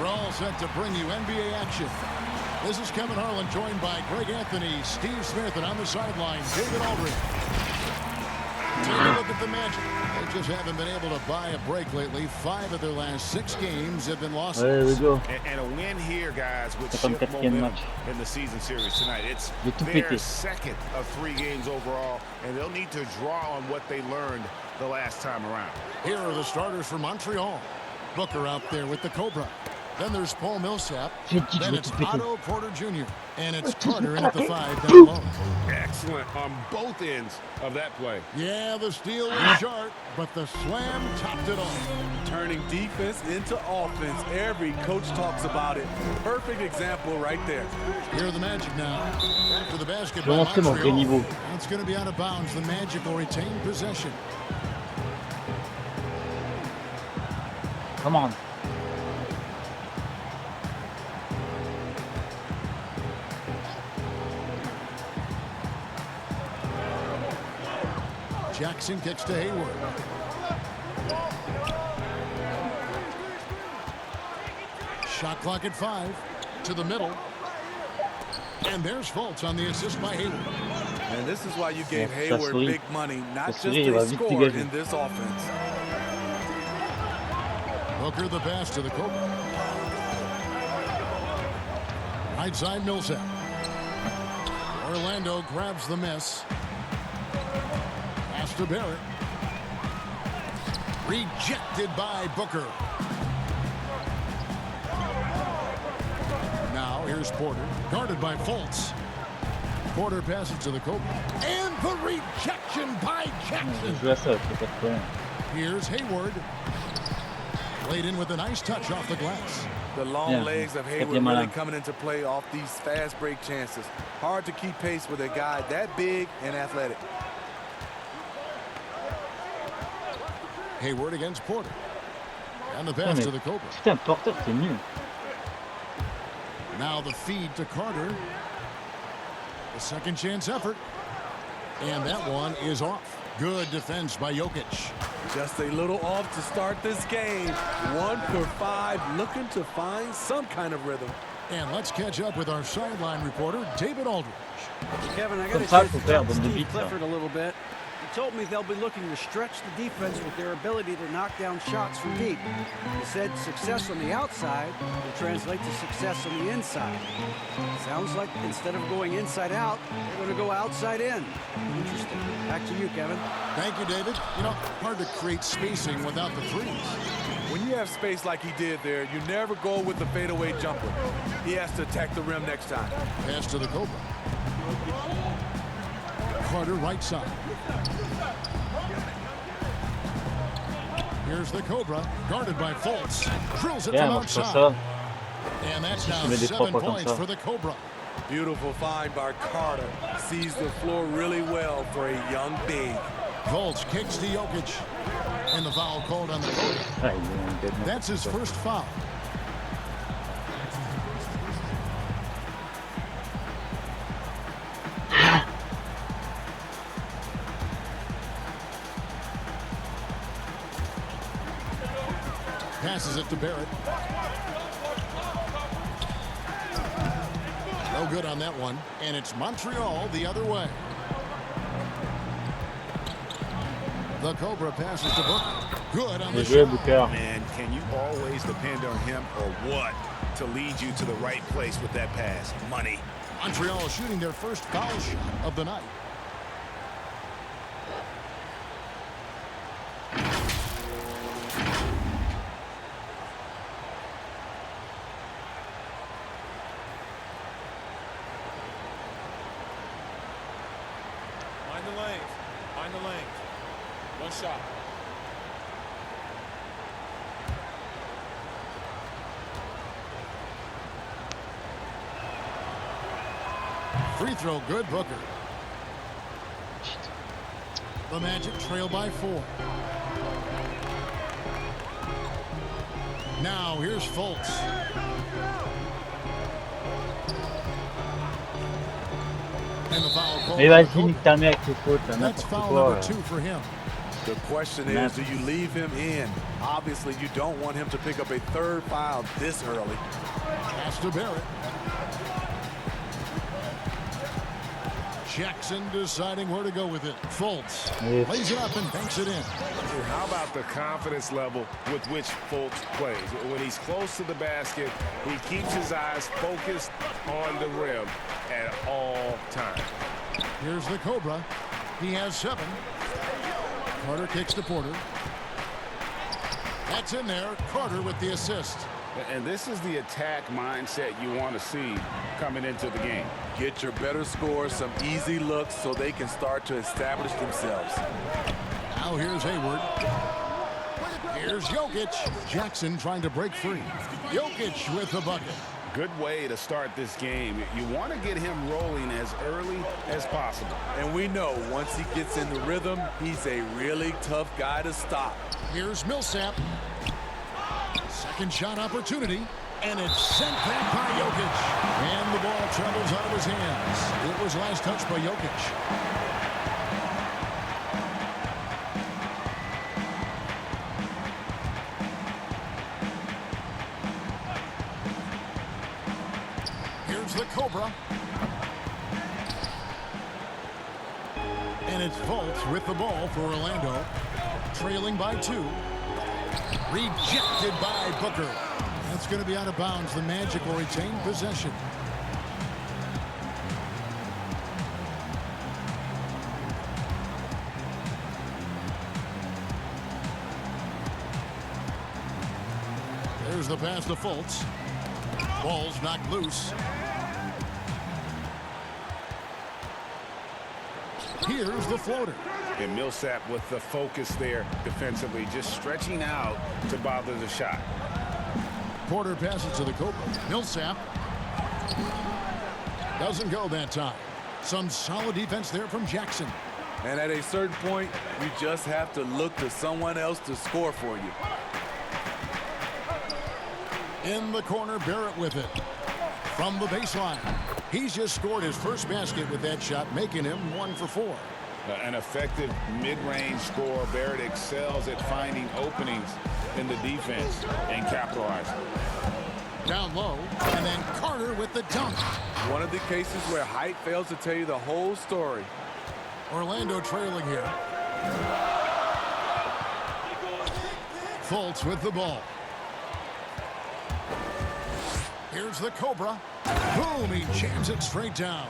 We're all set to bring you NBA action. This is Kevin Harlan, joined by Greg Anthony, Steve Smith, and on the sideline, David Aldridge. Take a look at the Magic. They just haven't been able to buy a break lately. 5 of their last 6 games have been losses. There we go. And a win here, guys, would shift momentum in the season series tonight. It's their second of 3 games overall, and they'll need to draw on what they learned the last time around. Here are the starters for Montreal. Booker out there with the Cobra. Then there's Paul Millsap. Then it's Otto Porter Jr. And it's Carter in at the 5 down low. Excellent on both ends of that play. Yeah, the steal was sharp, but the slam topped it off. Turning defense into offense. Every coach talks about it. Perfect example right there. Here are the Magic now. Back to the basket by Montreal. It's going to be out of bounds. The Magic will retain possession. Come on. Jackson kicks to Hayward. Shot clock at 5. To the middle. And there's Fultz on the assist by Hayward. And this is why you gave Hayward big money, not just a score in this offense. Booker the pass to the Cobra. Right side Millsap. Orlando grabs the miss. Pass to Barrett. Rejected by Booker. Now here's Porter. Guarded by Fultz. Porter passes to the Cobra. And the rejection by Jackson. Here's Hayward. Laid in with a nice touch off the glass. The long legs of Hayward really coming into play off these fast break chances. Hard to keep pace with a guy that big and athletic. Hayward against Porter. And the pass to the Cobra. Putain, Porter, c'est nul. Now the feed to Carter. The second chance effort. And that one is off. Good defense by Jokic. Just a little off to start this game. 1 for 5, looking to find some kind of rhythm. And let's catch up with our sideline reporter, David Aldridge. Kevin, I got to chance to talk to Steve Clifford a little bit. He told me they'll be looking to stretch the defense with their ability to knock down shots from deep. He said success on the outside will translate to success on the inside. Sounds like instead of going inside out, they're going to go outside in. Interesting. Back to you, Kevin. Thank you, David. You know, hard to create spacing without the threes. When you have space like he did there, you never go with the fadeaway jumper. He has to attack the rim next time. Pass to the Cobra. Carter right side. Here's the Cobra, guarded by Fultz. Drills it from outside. And that's now 7 points for the Cobra. Beautiful find by Carter. Sees the floor really well for a young big. Fultz kicks to Jokic. And the foul called on the Cobra. That's his first foul. Passes it to Barrett. No good on that one. And it's Montreal the other way. The Cobra passes to Booker. Good on the shot. Man, can you always depend on him or what to lead you to the right place with that pass? Money. Montreal shooting their first foul shot of the night. Find the lanes. One shot. Free throw good, Booker. The Magic trail by 4. Now here's Fultz. And the foul call. Mais vas-y, nique ta mère avec tes fautes. That's foul number 2 for him. The question is, do you leave him in? Obviously, you don't want him to pick up a third foul this early. Pass to Barrett. Jackson deciding where to go with it. Fultz lays it up and banks it in. How about the confidence level with which Fultz plays? When he's close to the basket, he keeps his eyes focused on the rim at all times. Here's the Cobra. He has 7. Carter kicks to Porter. That's in there. Carter with the assist. And this is the attack mindset you want to see coming into the game. Get your better scores, some easy looks so they can start to establish themselves. Now here's Hayward. Here's Jokic. Jackson trying to break free. Jokic with the bucket. Good way to start this game. You want to get him rolling as early as possible. And we know once he gets in the rhythm, he's a really tough guy to stop. Here's Millsap. Second shot opportunity. And it's sent back by Jokic. And the ball travels out of his hands. It was last touched by Jokic. Here's the Cobra. And it's Fultz with the ball for Orlando. Trailing by 2. Rejected by Booker. That's going to be out of bounds. The Magic will retain possession. There's the pass to Fultz. Ball's knocked loose. Here's the floater. And Millsap with the focus there defensively, just stretching out to bother the shot. Porter passes to the Cobra. Millsap doesn't go that time. Some solid defense there from Jackson. And at a certain point, you just have to look to someone else to score for you. In the corner, Barrett with it. From the baseline. He's just scored his first basket with that shot, making him 1 for 4. An effective mid-range scorer. Barrett excels at finding openings in the defense and capitalizing. Down low, and then Carter with the dunk. One of the cases where height fails to tell you the whole story. Orlando trailing here. Fultz with the ball. Here's the Cobra. Boom, he jams it straight down.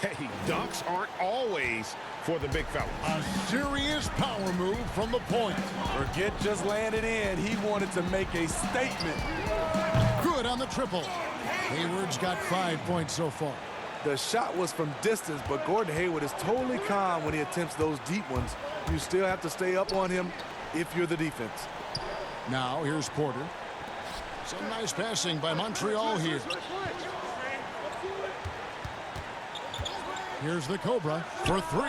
Hey, dunks aren't always for the big fellas. A serious power move from the point. Forget just laying it in. He wanted to make a statement. Good on the triple. Hayward's got 5 points so far. The shot was from distance, but Gordon Hayward is totally calm when he attempts those deep ones. You still have to stay up on him if you're the defense. Now here's Porter. Some nice passing by Montreal here. Here's the Cobra for 3.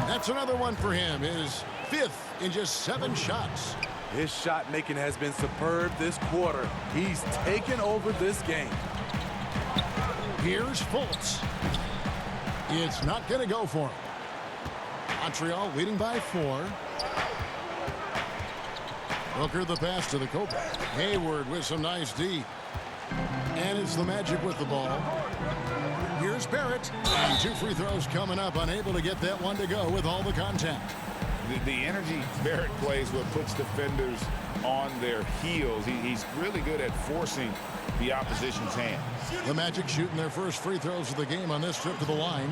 That's another one for him. His 5th in just 7 shots. His shot making has been superb this quarter. He's taken over this game. Here's Fultz. It's not going to go for him. Montreal leading by 4. Booker the pass to the Cobra. Hayward with some nice D. And it's the Magic with the ball. Here's Barrett. And 2 free throws coming up. Unable to get that one to go with all the contact. The energy Barrett plays with puts defenders on their heels. He's really good at forcing the opposition's hand. The Magic shooting their first free throws of the game on this trip to the line.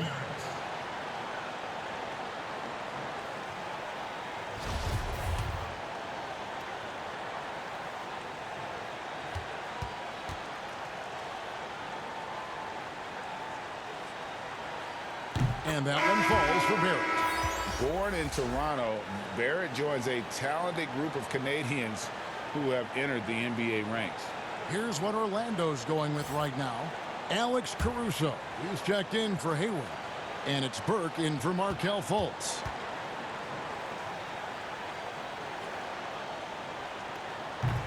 And that one falls for Barrett. Born in Toronto, Barrett joins a talented group of Canadians who have entered the NBA ranks. Here's what Orlando's going with right now. Alex Caruso. He's checked in for Hayward. And it's Burke in for Markelle Fultz.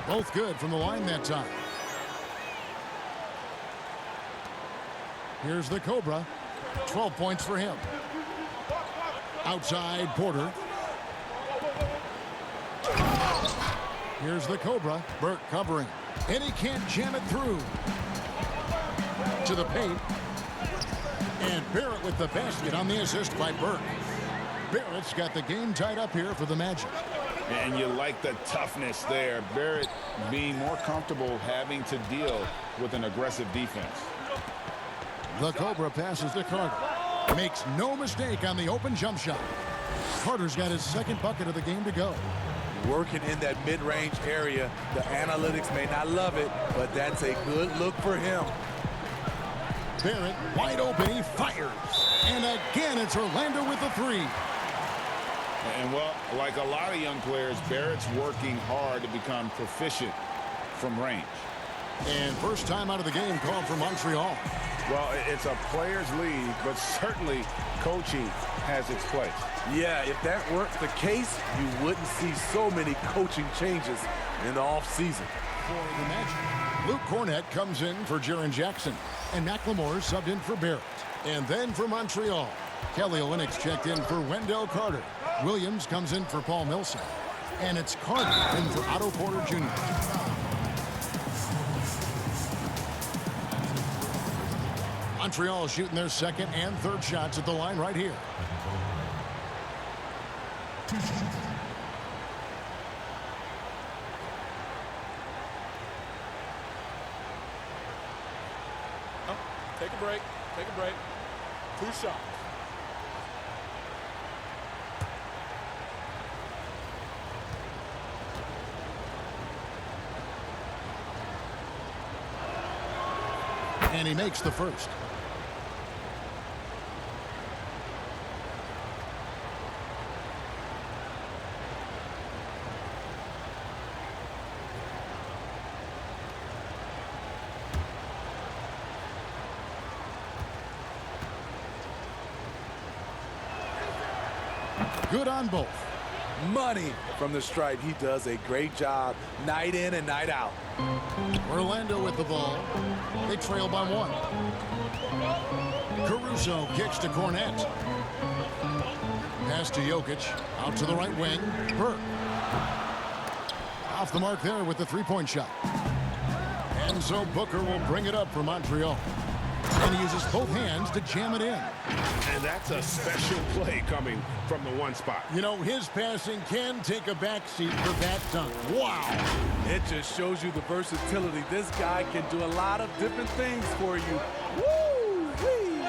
Both good from the line that time. Here's the Cobra. 12 points for him. Outside, Porter. Here's the Cobra. Burke covering. And he can't jam it through. To the paint. And Barrett with the basket on the assist by Burke. Barrett's got the game tied up here for the Magic. And you like the toughness there. Barrett being more comfortable having to deal with an aggressive defense. The Cobra passes to Carter. Makes no mistake on the open jump shot. Carter's got his second bucket of the game to go. Working in that mid-range area. The analytics may not love it, but that's a good look for him. Barrett wide open. He fires. And again, it's Orlando with the three. And, well, like a lot of young players, Barrett's working hard to become proficient from range. And first time out of the game called for Montreal. Well, it's a players' league, but certainly coaching has its place. Yeah, if that weren't the case, you wouldn't see so many coaching changes in the offseason. For the Magic, Luke Cornett comes in for Jaren Jackson. And McLemore subbed in for Barrett. And then for Montreal, Kelly Olynyk checked in for Wendell Carter. Williams comes in for Paul Millsap. And it's Carter in for Otto Porter Jr. Montreal shooting their second and third shots at the line right here. Take a break. Take a break. 2 shots. And he makes the first. Good on both. Money from the stripe. He does a great job night in and night out. Orlando with the ball. They trail by 1. Caruso kicks to Cornett. Pass to Jokic. Out to the right wing. Burke. Off the mark there with the three-point shot. And so Booker will bring it up for Montreal. And he uses both hands to jam it in. And that's a special play coming from the one spot. You know, his passing can take a backseat for that dunk. Wow. It just shows you the versatility. This guy can do a lot of different things for you. Woo-wee.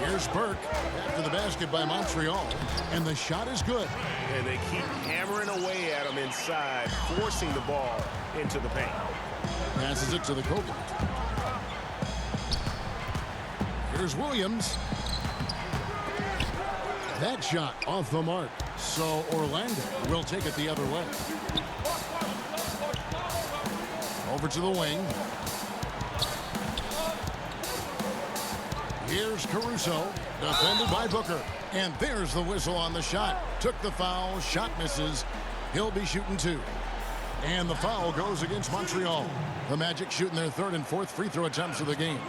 Here's Burke after the basket by Montreal. And the shot is good. And they keep hammering away at him inside, forcing the ball into the paint. Passes it to the Cobra. Here's Williams. That shot off the mark. So Orlando will take it the other way. Over to the wing. Here's Caruso. Defended by Booker. And there's the whistle on the shot. Took the foul. Shot misses. He'll be shooting 2. And the foul goes against Montreal. The Magic shooting their third and fourth free throw attempts of the game.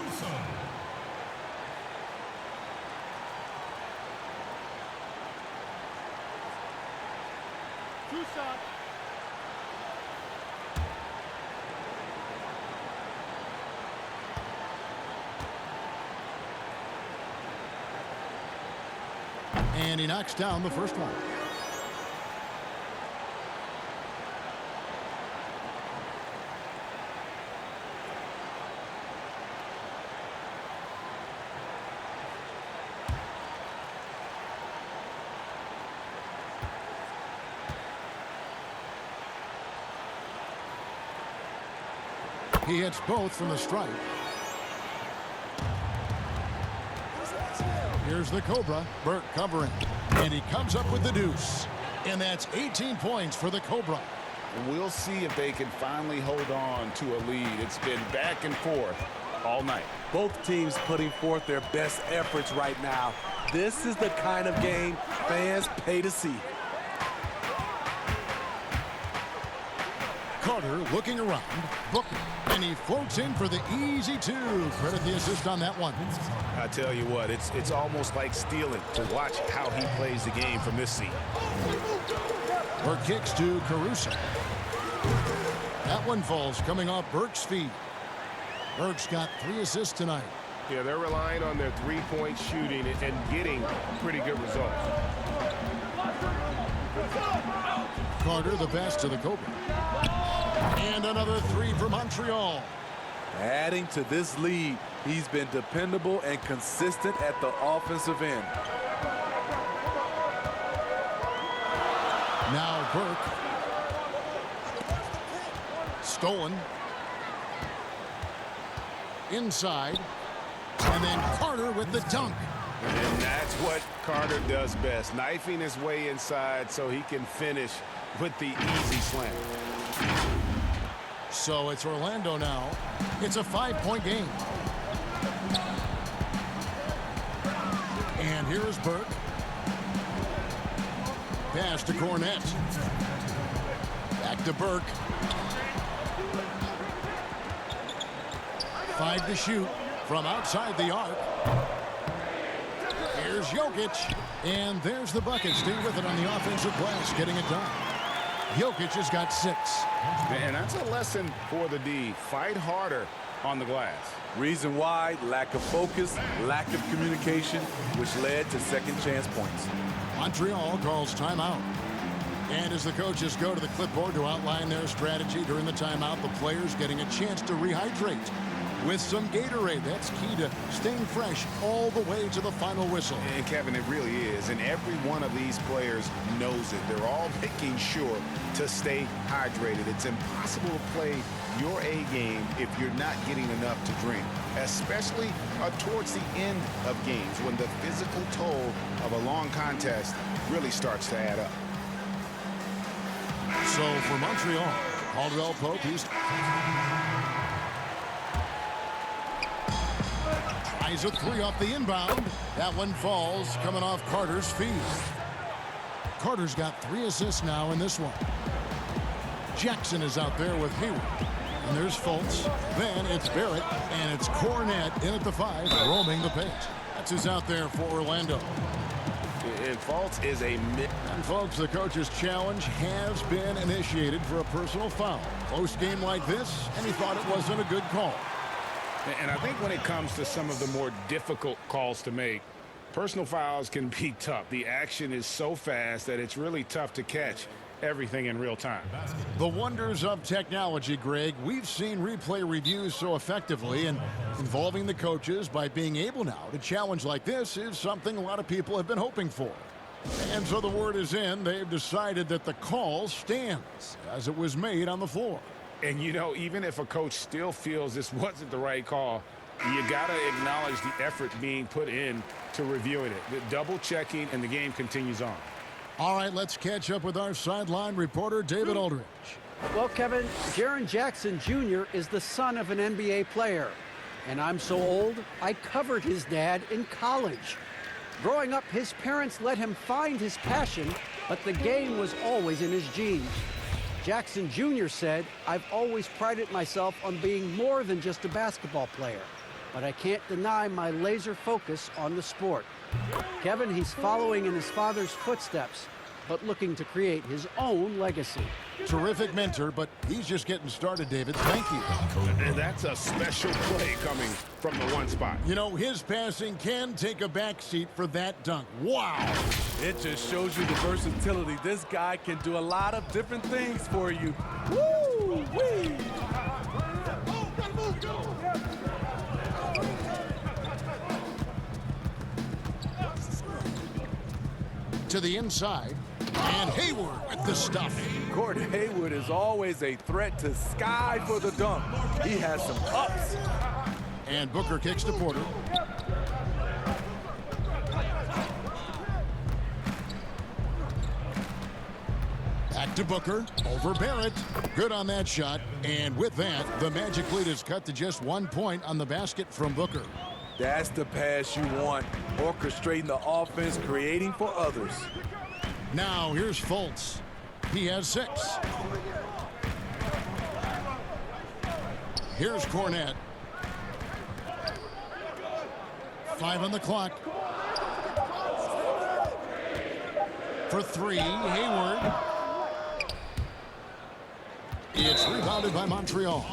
And he knocks down the first one. He hits both from the stripe. Here's the Cobra. Burke covering. And he comes up with the deuce. And that's 18 points for the Cobra. We'll see if they can finally hold on to a lead. It's been back and forth all night. Both teams putting forth their best efforts right now. This is the kind of game fans pay to see. Carter looking around. Booker. And he floats in for the easy 2. Credit the assist on that one. I tell you what, it's almost like stealing to watch how he plays the game from this seat. Burke kicks to Caruso. That one falls coming off Burke's feet. Burke's got 3 assists tonight. Yeah, they're relying on their three-point shooting and getting pretty good results. Carter the pass to the Cobra. And another 3 for Montreal. Adding to this lead, he's been dependable and consistent at the offensive end. Now Burke. Stolen. Inside. And then Carter with the dunk. And that's what Carter does best, knifing his way inside so he can finish with the easy slam. So it's Orlando now. It's a 5-point game. And here is Burke. Pass to Cornette. Back to Burke. 5 to shoot from outside the arc. Here's Jokic. And there's the bucket. Stay with it on the offensive glass, getting it done. Jokic has got 6. And that's a lesson for the D. Fight harder on the glass. Reason why, lack of focus, lack of communication, which led to second chance points. Montreal calls timeout. And as the coaches go to the clipboard to outline their strategy during the timeout, the players getting a chance to rehydrate with some Gatorade. That's key to staying fresh all the way to the final whistle. And Kevin, it really is. And every one of these players knows it. They're all making sure to stay hydrated. It's impossible to play your A game if you're not getting enough to drink, especially towards the end of games when the physical toll of a long contest really starts to add up. So for Montreal, Caldwell Pope, he's tries a 3 off the inbound. That one falls coming off Carter's feet. Carter's got 3 assists now in this one. Jackson is out there with Hayward. And there's Fultz. Then it's Barrett. And it's Cornette in at the 5, roaming the paint. That's who's out there for Orlando. And Fultz is a mid. And folks, the coach's challenge has been initiated for a personal foul. Close game like this, and he thought it wasn't a good call. And I think when it comes to some of the more difficult calls to make, personal fouls can be tough. The action is so fast that it's really tough to catch everything in real time. The wonders of technology, Greg. We've seen replay reviews so effectively, and involving the coaches by being able now to challenge like this is something a lot of people have been hoping for. And so the word is in. They've decided that the call stands as it was made on the floor. And, you know, even if a coach still feels this wasn't the right call, you got to acknowledge the effort being put in to reviewing it. The double checking, and the game continues on. All right, let's catch up with our sideline reporter, David Aldridge. Well, Kevin, Jaren Jackson Jr. is the son of an NBA player. And I'm so old, I covered his dad in college. Growing up, his parents let him find his passion, but the game was always in his genes. Jackson Jr. said, "I've always prided myself on being more than just a basketball player, but I can't deny my laser focus on the sport." Kevin, he's following in his father's footsteps, but looking to create his own legacy. Terrific mentor, but he's just getting started, David. Thank you. And that's a special play coming from the one spot. You know, his passing can take a backseat for that dunk. Wow. It just shows you the versatility. This guy can do a lot of different things for you. Woo-wee! To the inside, and Hayward with the stuff. Gordon Hayward is always a threat to Sky for the dunk. He has some ups. And Booker kicks to Porter. Back to Booker, over Barrett. Good on that shot. And with that, the Magic lead is cut to just 1 point on the basket from Booker. That's the pass you want. Orchestrating the offense, creating for others. Now here's Fultz. He has 6. Here's Cornette. 5 on the clock. For 3, Hayward. It's rebounded by Montreal.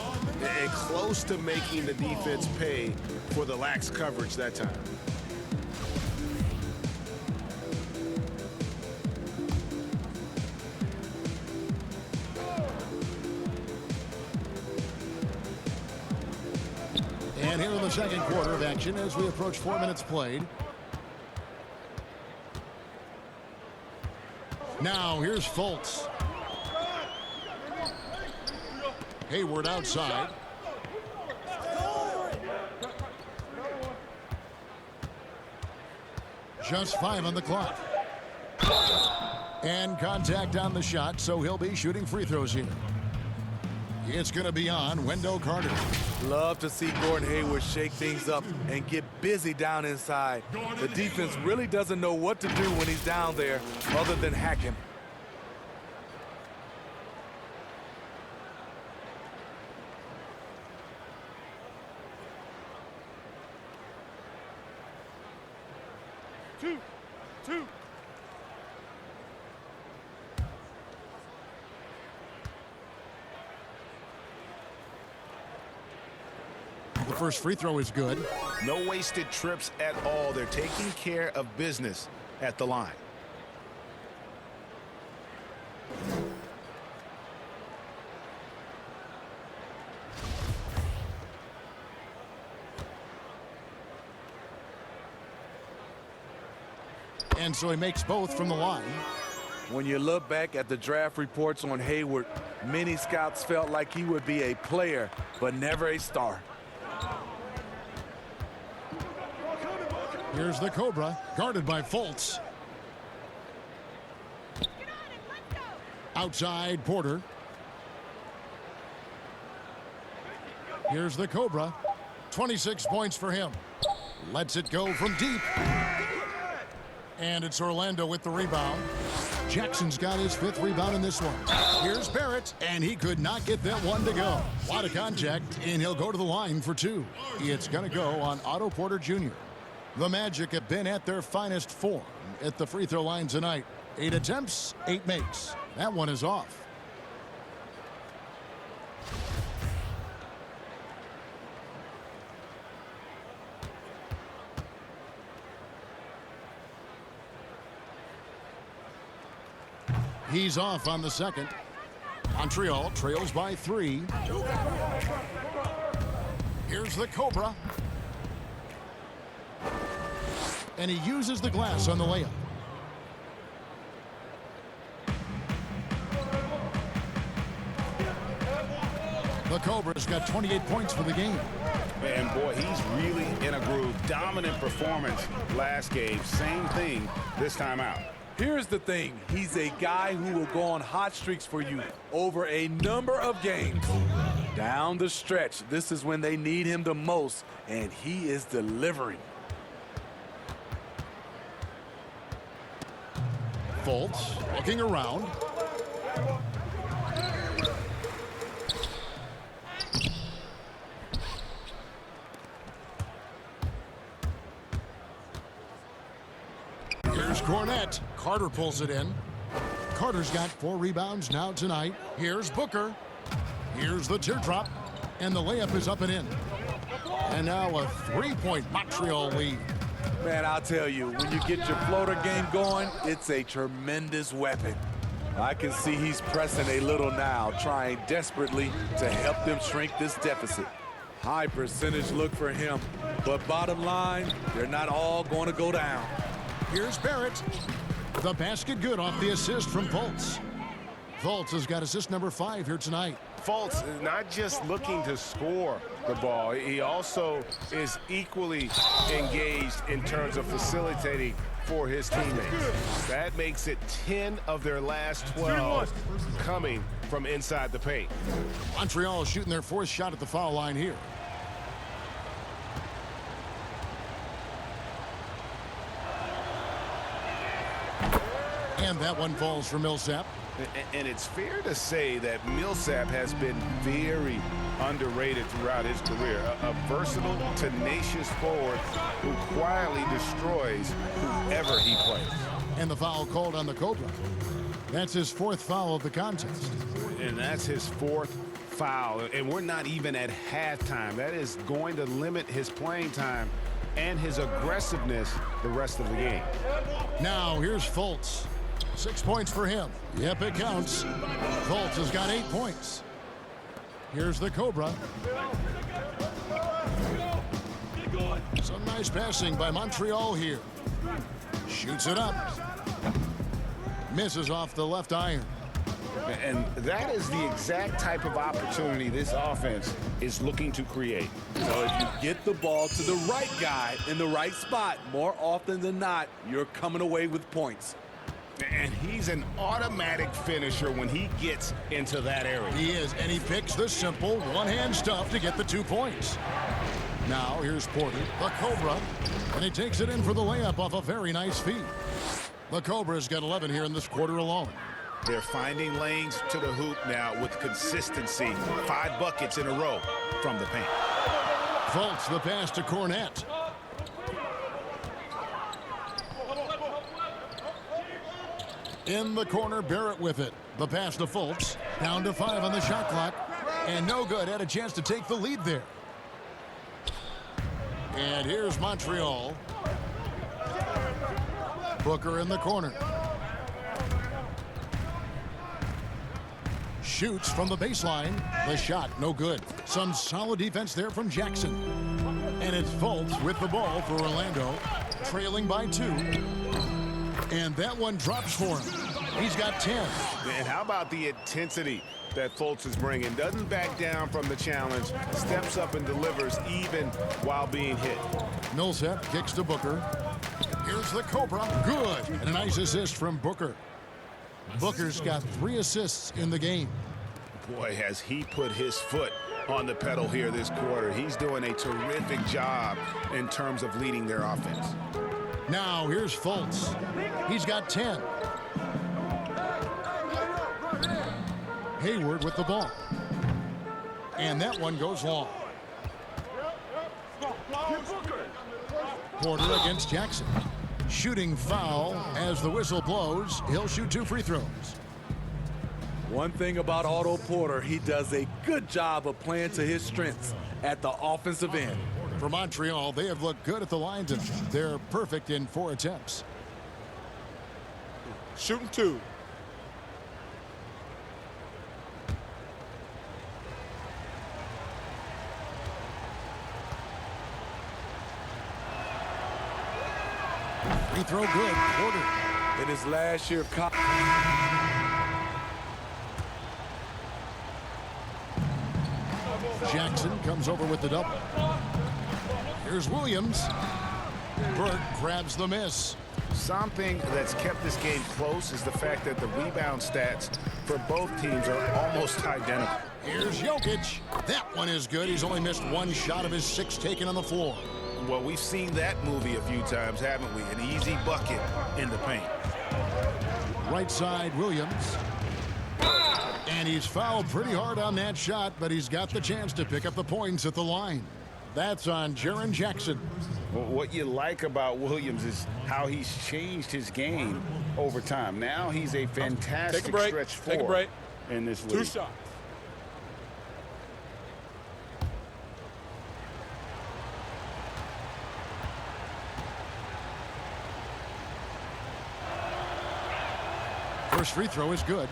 And close to making the defense pay for the lax coverage that time. And here in the second quarter of action as we approach 4 minutes played. Now here's Fultz. Hayward outside. Just 5 on the clock. And contact on the shot, so he'll be shooting free throws here. It's going to be on Wendell Carter. Love to see Gordon Hayward shake things up and get busy down inside. The defense really doesn't know what to do when he's down there other than hack him. Two. The first free throw is good. No wasted trips at all. They're taking care of business at the line. And so he makes both from the line. When you look back at the draft reports on Hayward, many scouts felt like he would be a player, but never a star. Here's the Cobra, guarded by Fultz. Outside, Porter. Here's the Cobra. 26 points for him. Lets it go from deep. And it's Orlando with the rebound. Jackson's got his 5th rebound in this one. Here's Barrett, and he could not get that one to go. A lot of contact, and he'll go to the line for 2. It's going to go on Otto Porter Jr. The Magic have been at their finest form at the free throw line tonight. 8 attempts, 8 makes. That one is off. He's off on the second. Montreal trails by 3. Here's the Cobra. And he uses the glass on the layup. The Cobra's got 28 points for the game. Man, boy, he's really in a groove. Dominant performance last game. Same thing this time out. Here's the thing. He's a guy who will go on hot streaks for you over a number of games. Down the stretch, this is when they need him the most, and he is delivering. Fultz looking around. Here's Cornette. Carter pulls it in. Carter's got 4 rebounds now tonight. Here's Booker. Here's the teardrop. And the layup is up and in. And now a 3-point Montreal lead. Man, I'll tell you, when you get your floater game going, it's a tremendous weapon. I can see he's pressing a little now, trying desperately to help them shrink this deficit. High percentage look for him, but bottom line, they're not all going to go down. Here's Barrett. The basket good off the assist from Fultz. Fultz has got assist number 5 here tonight. Fultz is not just looking to score the ball. He also is equally engaged in terms of facilitating for his teammates. That makes it 10 of their last 12 coming from inside the paint. Montreal is shooting their 4th shot at the foul line here. And that one falls for Millsap. And it's fair to say that Millsap has been very underrated throughout his career. A versatile, tenacious forward who quietly destroys whoever he plays. And the foul called on the Cobra. That's his 4th foul of the contest. And that's his 4th foul. And we're not even at halftime. That is going to limit his playing time and his aggressiveness the rest of the game. Now here's Fultz. 6 points for him. Yep, it counts. Fultz has got 8 points. Here's the Cobra. Some nice passing by Montreal here. Shoots it up. Misses off the left iron. And that is the exact type of opportunity this offense is looking to create. So if you get the ball to the right guy in the right spot, more often than not, you're coming away with points. And he's an automatic finisher when he gets into that area. He is, and he picks the simple one-hand stuff to get the 2 points. Now here's Porter, the Cobra, and he takes it in for the layup off a very nice feed. The Cobra's got 11 here in this quarter alone. They're finding lanes to the hoop now with consistency. 5 buckets in a row from the paint. Fultz, the pass to Cornette. In the corner, Barrett with it. The pass to Fultz. Down to 5 on the shot clock. And no good. Had a chance to take the lead there. And here's Montreal. Booker in the corner. Shoots from the baseline. The shot, no good. Some solid defense there from Jackson. And it's Fultz with the ball for Orlando. Trailing by 2. And that one drops for him. He's got 10. And how about the intensity that Fultz is bringing? Doesn't back down from the challenge. Steps up and delivers even while being hit. Millsap kicks to Booker. Here's the Cobra. Good. And a nice assist from Booker. Booker's got 3 assists in the game. Boy, has he put his foot on the pedal here this quarter. He's doing a terrific job in terms of leading their offense. Now here's Fultz. He's got 10. Hayward with the ball. And that one goes long. Porter against Jackson. Shooting foul as the whistle blows. He'll shoot 2 free throws. One thing about Otto Porter, he does a good job of playing to his strengths at the offensive end. For Montreal, they have looked good at the line tonight. They're perfect in 4 attempts. Shooting 2. Free throw good. Porter. In his last year of college. Jackson comes over with the double. Here's Williams. Burke grabs the miss. Something that's kept this game close is the fact that the rebound stats for both teams are almost identical. Here's Jokic. That one is good. He's only missed 1 shot of his 6 taken on the floor. Well, we've seen that movie a few times, haven't we? An easy bucket in the paint. Right side, Williams. And he's fouled pretty hard on that shot, but he's got the chance to pick up the points at the line. That's on Jaren Jackson. Well, what you like about Williams is how he's changed his game over time. Now he's a fantastic stretch 4 in this league. 2 shots. First free throw is good.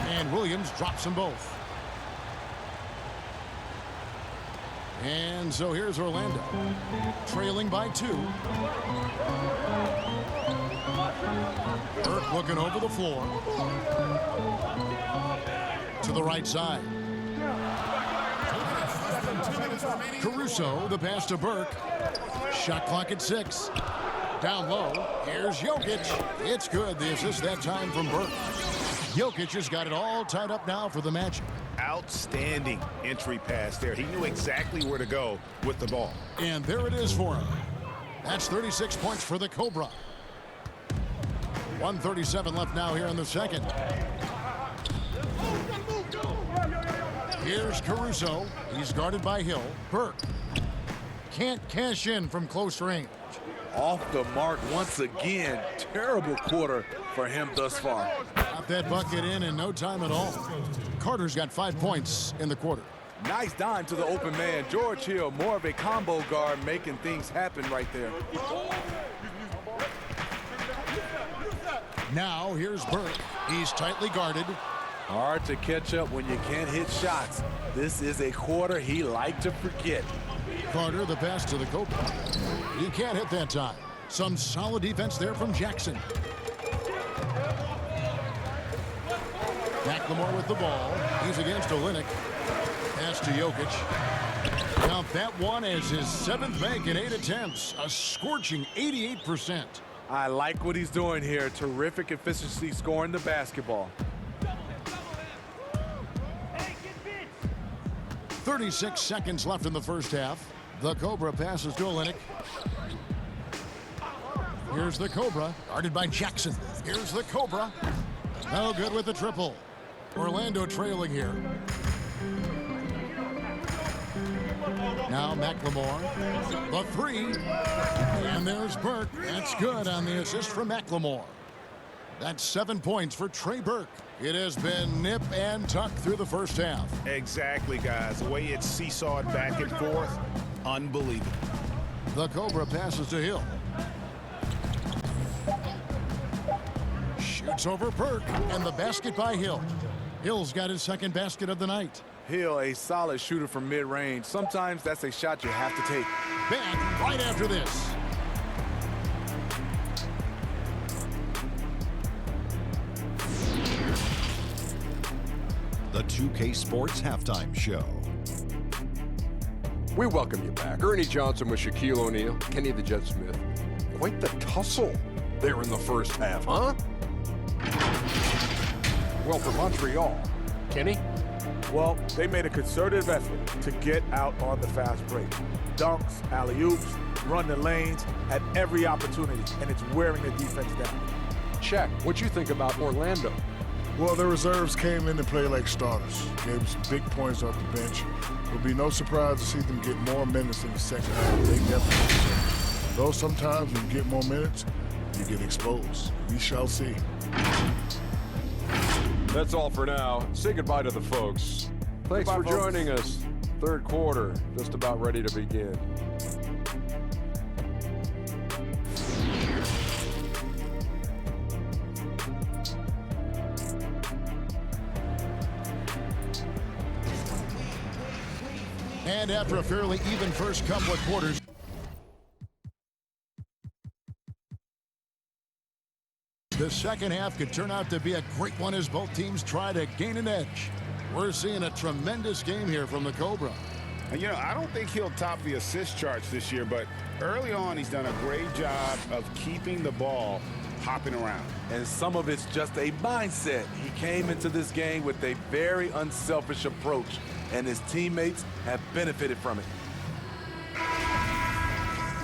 And Williams drops them both. And so here's Orlando, trailing by 2. Burke looking over the floor. To the right side. Caruso, the pass to Burke. Shot clock at 6. Down low, here's Jokic. It's good, the assist that time from Burke. Jokic has got it all tied up now for the match. Outstanding entry pass there. He knew exactly where to go with the ball. And there it is for him. That's 36 points for the Cobra. 1:37 left now here in the second. Here's Caruso. He's guarded by Hill. Burke can't cash in from close range. Off the mark once again. Terrible quarter for him thus far. Got that bucket in no time at all. Carter's got 5 points in the quarter. Nice dime to the open man. George Hill, more of a combo guard, making things happen right there. Now here's Burke. He's tightly guarded. Hard to catch up when you can't hit shots. This is a quarter he liked to forget. Carter, the pass to the Cobra. He can't hit that time. Some solid defense there from Jackson. McLemore with the ball. He's against Olynyk. Pass to Jokic. Count that one as his 7th bank in 8 attempts. A scorching 88%. I like what he's doing here. Terrific efficiency scoring the basketball. 36 seconds left in the first half. The Cobra passes to Olynyk. Here's the Cobra, guarded by Jackson. Here's the Cobra. No good with the triple. Orlando trailing here. Now McLemore. The three. And there's Burke. That's good on the assist from McLemore. That's 7 points for Trey Burke. It has been nip and tuck through the first half. Exactly, guys. The way it's seesawed back and forth, unbelievable. The Cobra passes to Hill. Shoots over Burke, and the basket by Hill. Hill's got his 2nd basket of the night. Hill, a solid shooter from mid-range. Sometimes that's a shot you have to take. Back right after this. The 2K Sports Halftime Show. We welcome you back. Ernie Johnson with Shaquille O'Neal, Kenny the Jet Smith. Quite the tussle there in the first half, huh? Well, for Montreal, Kenny? Well, they made a concerted effort to get out on the fast break. Dunks, alley-oops, run the lanes at every opportunity, and it's wearing the defense down. Check. What you think about Orlando? Well, the reserves came in to play like starters. Gave them some big points off the bench. It'll be no surprise to see them get more minutes in the second half. They definitely deserve. Though sometimes when you get more minutes, you get exposed. We shall see. That's all for now. Say goodbye to the folks. Thanks for joining us. Third quarter, just about ready to begin. And after a fairly even first couple of quarters, the second half could turn out to be a great one as both teams try to gain an edge. We're seeing a tremendous game here from the Cobra. And, you know, I don't think he'll top the assist charts this year, but early on he's done a great job of keeping the ball hopping around. And some of it's just a mindset. He came into this game with a very unselfish approach, and his teammates have benefited from it.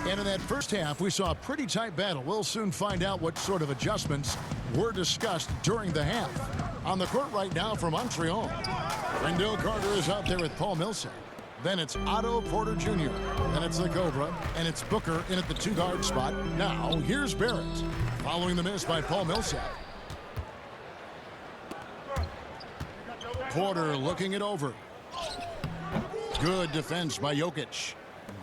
And in that first half, we saw a pretty tight battle. We'll soon find out what sort of adjustments were discussed during the half. On the court right now for Montreal, Wendell Carter is out there with Paul Millsap. Then it's Otto Porter Jr. Then it's the Cobra, and it's Booker in at the 2-guard spot. Now, here's Barrett, following the miss by Paul Millsap. Porter looking it over. Good defense by Jokic.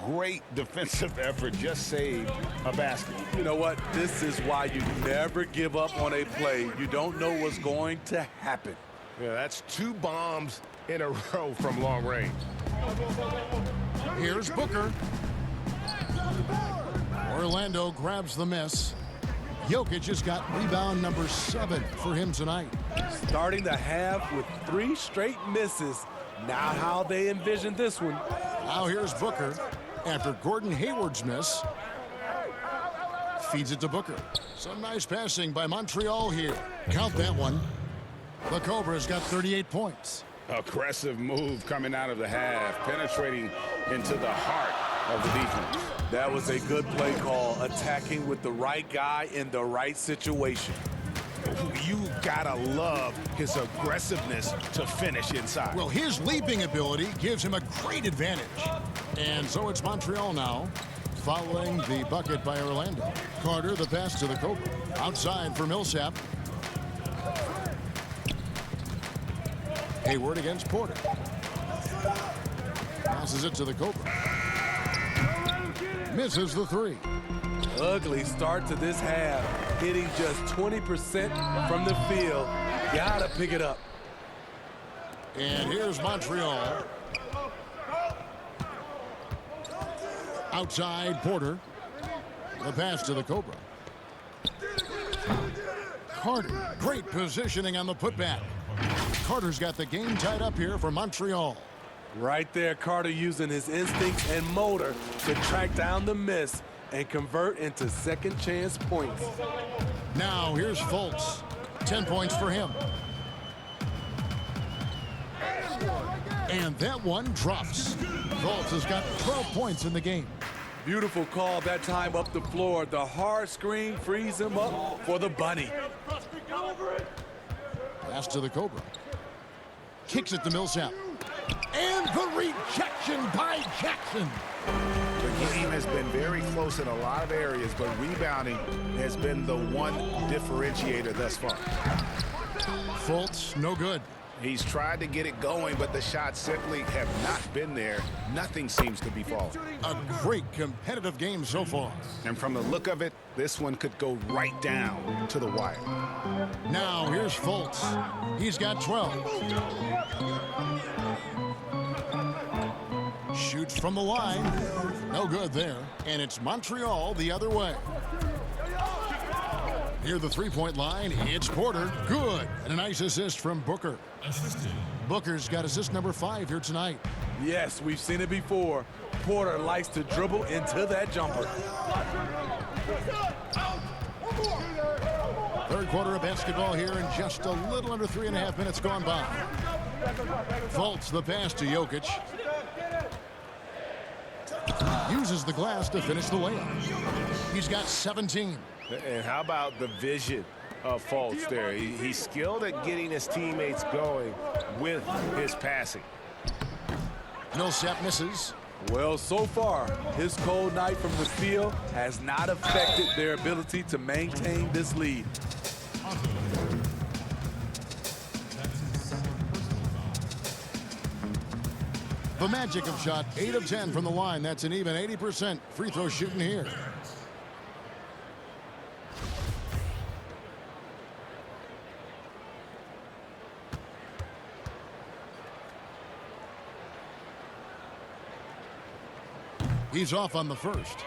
Great defensive effort, just saved a basket. You know what? This is why you never give up on a play. You don't know what's going to happen. Yeah, that's 2 bombs in a row from long range. Here's Booker. Orlando grabs the miss. Jokic has got rebound number 7 for him tonight. Starting the half with 3 straight misses. Not how they envisioned this one. Now here's Booker after Gordon Hayward's miss. Feeds it to Booker. Some nice passing by Montreal here. Count that one. The Cobra's got 38 points. Aggressive move coming out of the half, penetrating into the heart of the defense. That was a good play call, attacking with the right guy in the right situation. You gotta love his aggressiveness to finish inside. Well, his leaping ability gives him a great advantage. And so it's Montreal now, following the bucket by Orlando. Carter, the pass to the Cobra. Outside for Millsap. Hayward against Porter. Passes it to the Cobra. Misses the three. Ugly start to this half, hitting just 20% from the field. Gotta pick it up. And here's Montreal. Outside Porter. The pass to the Cobra. Carter, great positioning on the putback. Carter's got the game tied up here for Montreal. Right there, Carter using his instincts and motor to track down the miss and convert into second chance points. Now here's Fultz. 10 points for him. And that one drops. Fultz has got 12 points in the game. Beautiful call that time up the floor. The hard screen frees him up for the bunny. Pass to the Cobra. Kicks it to Millsap. And the rejection by Jackson. The game has been very close in a lot of areas, but rebounding has been the one differentiator thus far. Fultz, no good. He's tried to get it going, but the shots simply have not been there. Nothing seems to be falling. A great competitive game so far. And from the look of it, this one could go right down to the wire. Now here's Fultz. He's got 12. Shoots from the line. No good there. And it's Montreal the other way. Near the three-point line, it's Porter. Good. And a nice assist from Booker. Booker's got assist number 5 here tonight. Yes, we've seen it before. Porter likes to dribble into that jumper. Third quarter of basketball here, and just a little under 3.5 minutes gone by. Fultz the pass to Jokic. Uses the glass to finish the layup. He's got 17. And how about the vision of Fultz there? He's skilled at getting his teammates going with his passing. Millsap misses. Well, so far, his cold night from the field has not affected their ability to maintain this lead. The Magic have shot 8 of 10 from the line. That's an even 80% free throw shooting here. He's off on the first.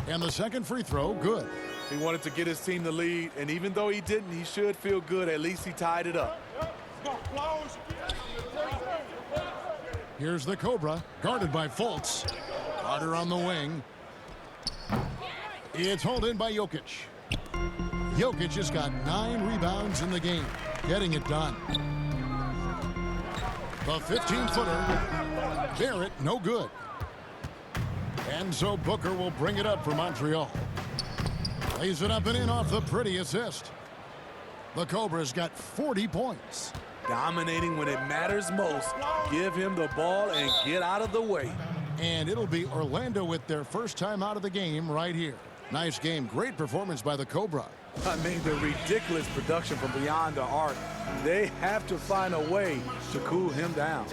And the second free throw, good. He wanted to get his team the lead, and even though he didn't, he should feel good. At least he tied it up. Here's the Cobra, guarded by Fultz. Carter on the wing. It's hauled in by Jokic. Jokic has got 9 rebounds in the game, getting it done. The 15-footer, Barrett, no good. And so Booker will bring it up for Montreal. Lays it up and in off the pretty assist. The Cobra's got 40 points. Dominating when it matters most. Give him the ball and get out of the way. And it'll be Orlando with their first time out of the game right here. Nice game. Great performance by the Cobra. I mean, the ridiculous production from beyond the arc. They have to find a way to cool him down.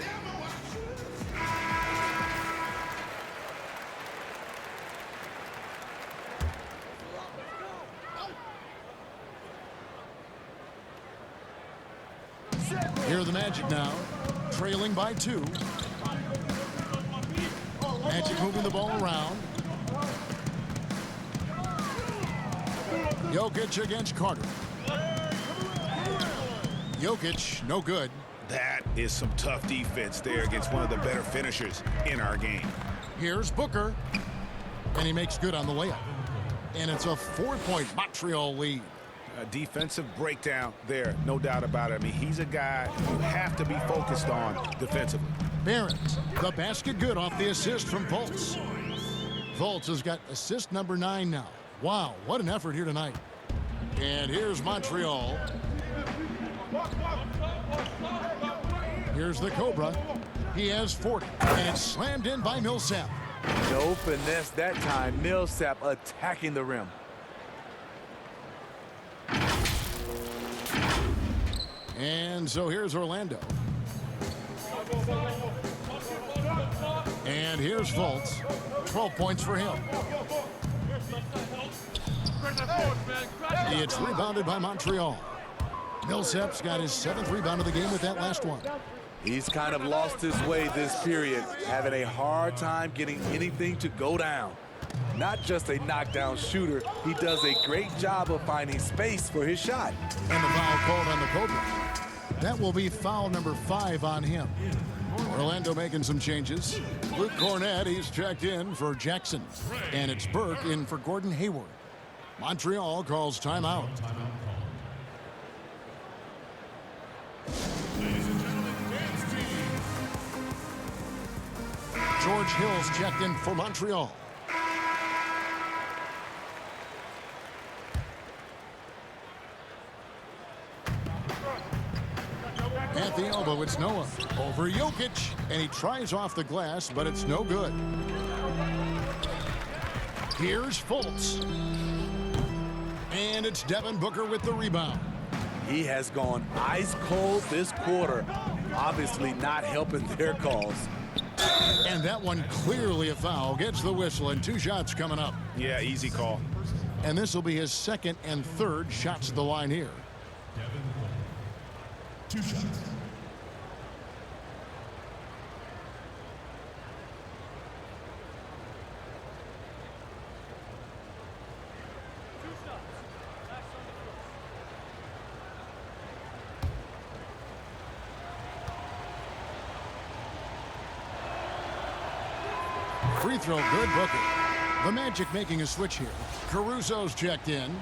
Here are the Magic now, trailing by 2. Magic moving the ball around. Jokic against Carter. Jokic, no good. That is some tough defense there against one of the better finishers in our game. Here's Booker, and he makes good on the layup. And it's a 4-point Montreal lead. A defensive breakdown there, no doubt about it. I mean, he's a guy you have to be focused on defensively. Barrett, the basket good off the assist from Fultz. Fultz has got assist number 9 now. Wow, what an effort here tonight. And here's Montreal. Here's the Cobra. He has 40, and it's slammed in by Millsap. No finesse that time. Millsap attacking the rim. And so here's Orlando. And here's Fultz. 12 points for him. It's rebounded by Montreal. Millsap's got his 7th rebound of the game with that last one. He's kind of lost his way this period, having a hard time getting anything to go down. Not just a knockdown shooter, he does a great job of finding space for his shot. And the foul called on the Cobra. That will be foul number 5 on him. Orlando making some changes. Luke Cornett, he's checked in for Jackson. And it's Burke in for Gordon Hayward. Montreal calls timeout. George Hill's checked in for Montreal. At the elbow, it's Noah. Over Jokic, and he tries off the glass, but it's no good. Here's Fultz. And it's Devin Booker with the rebound. He has gone ice cold this quarter, obviously not helping their cause. And that one clearly a foul. Gets the whistle, and 2 shots coming up. Yeah, easy call. And this will be his 2nd and 3rd shots at the line here. 2 shots. Free throw good, Booker. The Magic making a switch here. Caruso's checked in.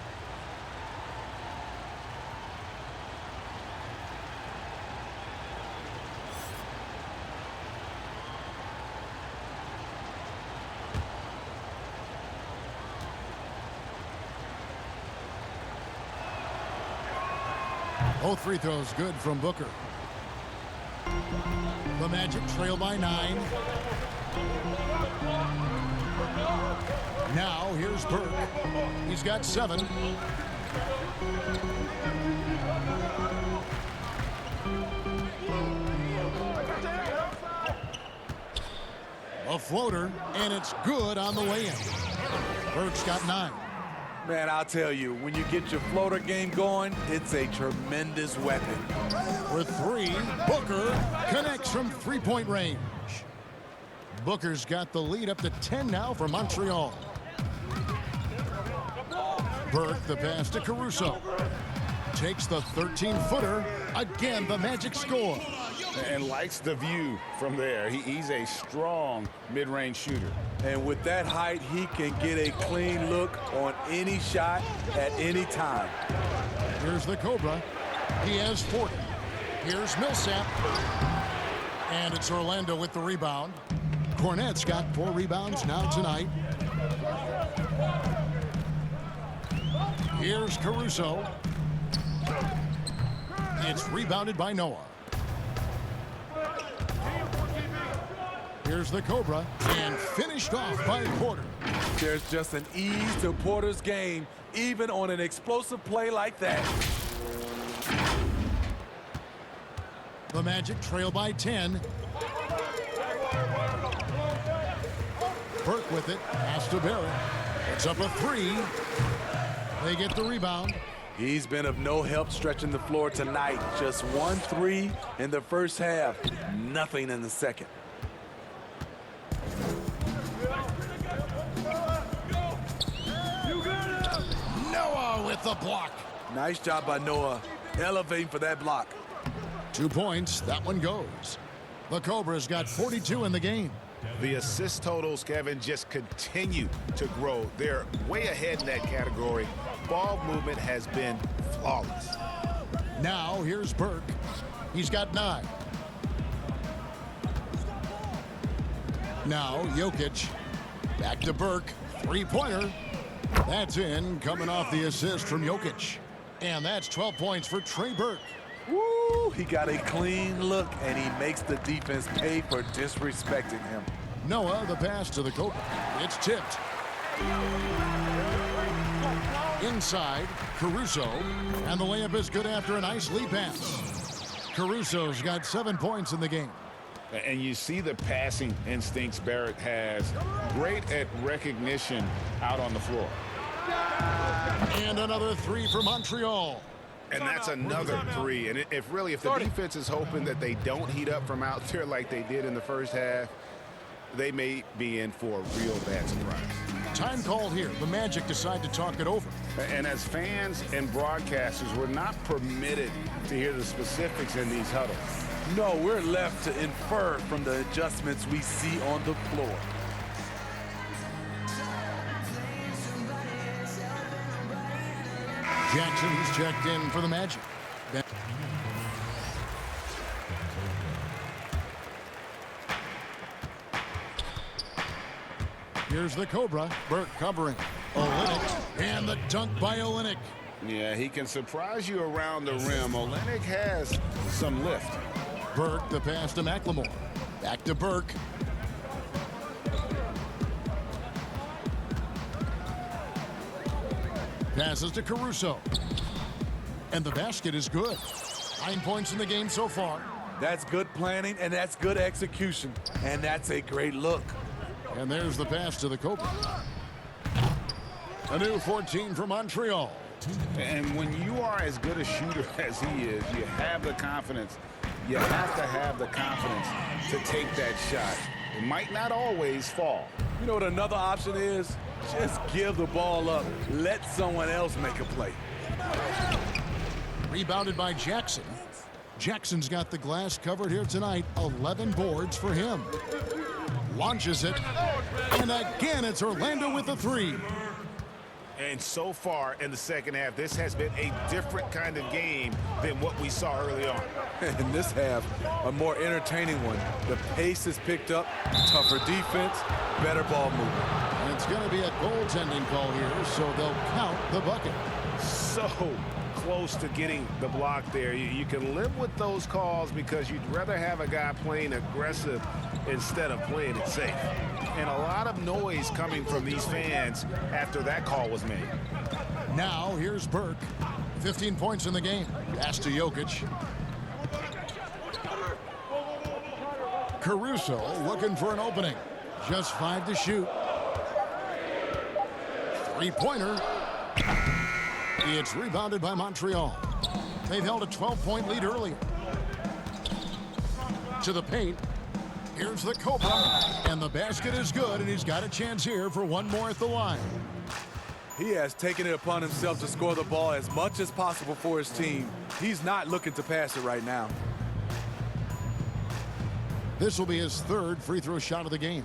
Both free throws good from Booker. The Magic trail by 9. Now here's Burke. He's got 7. A floater, and it's good on the way in. Burke's got 9. Man, I'll tell you, when you get your floater game going, it's a tremendous weapon. For 3, Booker connects from 3-point range. Booker's got the lead up to 10 now for Montreal. Burke, the pass to Caruso. Takes the 13-footer. Again, the Magic score. And likes the view from there. He's a strong mid-range shooter. And with that height, he can get a clean look on any shot at any time. Here's the Cobra. He has 40. Here's Millsap. And it's Orlando with the rebound. Cornett's got 4 rebounds now tonight. Here's Caruso. It's rebounded by Noah. Here's the Cobra, and finished off by Porter. There's just an ease to Porter's game, even on an explosive play like that. The Magic trail by 10. Burke with it, pass to Barrett. It's up a 3. They get the rebound. He's been of no help stretching the floor tonight. Just 1 3 in the first half, nothing in the second. Noah with the block. Nice job by Noah, elevating for that block. 2 points. That one goes. The Cobras got 42 in the game. The assist totals, Kevin, just continue to grow. They're way ahead in that category. Ball movement has been flawless. Now here's Burke. He's got 9. Now Jokic. Back to Burke. 3-pointer. That's in, coming off the assist from Jokic. And that's 12 points for Trey Burke. Woo! He got a clean look, and he makes the defense pay for disrespecting him. Noah, the pass to the Cobra. It's tipped. Inside, Caruso. And the layup is good after a nice lead pass. Caruso's got 7 points in the game. And you see the passing instincts Barrett has. Great at recognition out on the floor. And another 3 for Montreal. And that's another 3. And if the defense is hoping that they don't heat up from out there like they did in the first half, they may be in for a real bad surprise. Time called here. The Magic decide to talk it over. And as fans and broadcasters, we're not permitted to hear the specifics in these huddles. No, we're left to infer from the adjustments we see on the floor. Jackson's checked in for the Magic. Here's the Cobra. Burke covering. Olynyk. And the dunk by Olynyk. Yeah, he can surprise you around the rim. Olynyk has some lift. Burke, the pass to McLemore. Back to Burke. Passes to Caruso. And the basket is good. 9 points in the game so far. That's good planning, and that's good execution. And that's a great look. And there's the pass to the Cobra. A new 14 for Montreal. And when you are as good a shooter as he is, you have the confidence. You have to have the confidence to take that shot. It might not always fall. You know what another option is? Just give the ball up. Let someone else make a play. Rebounded by Jackson. Jackson's got the glass covered here tonight. 11 boards for him. Launches it. And again, it's Orlando with the 3. And so far in the second half, this has been a different kind of game than what we saw early on. In this half, a more entertaining one. The pace is picked up, tougher defense, better ball movement. And it's going to be a goaltending call here, so they'll count the bucket. So close to getting the block there. You can live with those calls because you'd rather have a guy playing aggressive instead of playing it safe. And a lot of noise coming from these fans after that call was made. Now here's Burke. 15 points in the game. Pass to Jokic. Caruso looking for an opening. Just 5 to shoot. 3-pointer. It's rebounded by Montreal. They've held a 12-point lead earlier. To the paint. Here's the Cobra. And the basket is good, and he's got a chance here for one more at the line. He has taken it upon himself to score the ball as much as possible for his team. He's not looking to pass it right now. This will be his 3rd free throw shot of the game.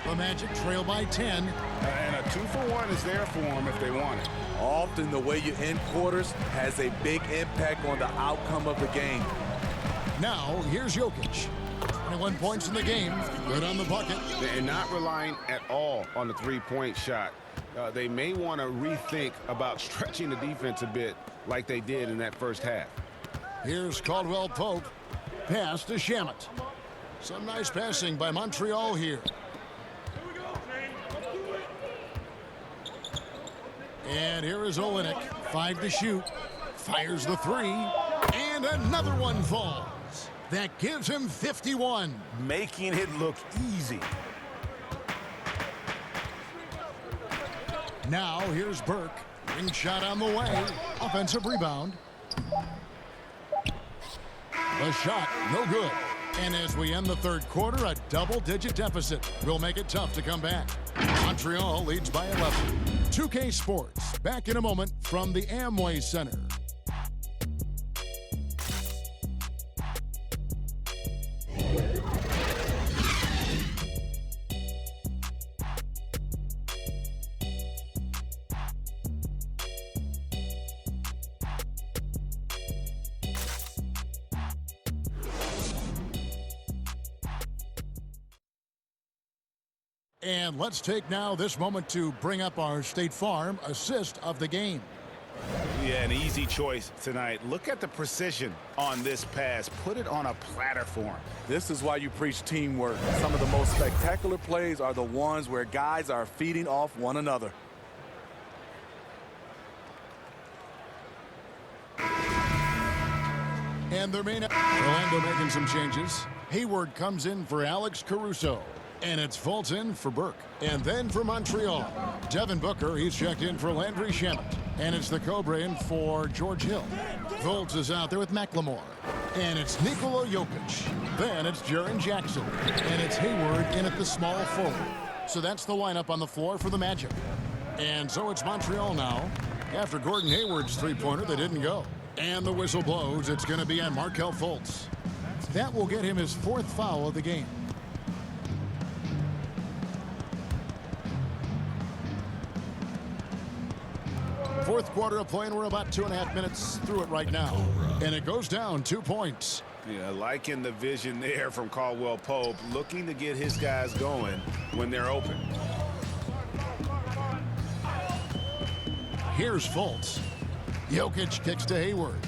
The Magic trail by 10. And a 2-for-1 is there for them if they want it. Often the way you end quarters has a big impact on the outcome of the game. Now, here's Jokic. 21 points in the game. Good on the bucket. And not relying at all on the three-point shot. They may want to rethink about stretching the defense a bit like they did in that first half. Here's Caldwell Pope. Pass to Shamet. Some nice passing by Montreal here. And here is Olynyk. 5 to shoot. Fires the 3. And another one falls. That gives him 51. Making it look easy. Now here's Burke. Ring shot on the way. Offensive rebound. The shot, no good. And as we end the third quarter, a double-digit deficit will make it tough to come back. Montreal leads by 11. 2K Sports, back in a moment from the Amway Center. And let's take now this moment to bring up our State Farm assist of the game. Yeah, an easy choice tonight. Look at the precision on this pass. Put it on a platter for him. This is why you preach teamwork. Some of the most spectacular plays are the ones where guys are feeding off one another. And there may not. Orlando making some changes. Hayward comes in for Alex Caruso. And it's Fultz in for Burke. And then for Montreal, Devin Booker, he's checked in for Landry Shamet. And it's the Cobra in for George Hill. Fultz is out there with McLemore. And it's Nikola Jokic. Then it's Jaren Jackson. And it's Hayward in at the small forward. So that's the lineup on the floor for the Magic. And so it's Montreal now. After Gordon Hayward's three-pointer, they didn't go. And the whistle blows. It's going to be on Markelle Fultz. That will get him his fourth foul of the game. Fourth quarter of play, and we're about 2.5 minutes through it right now. And it goes down 2 points. Yeah, liking the vision there from Caldwell Pope, looking to get his guys going when they're open. Here's Fultz. Jokic kicks to Hayward.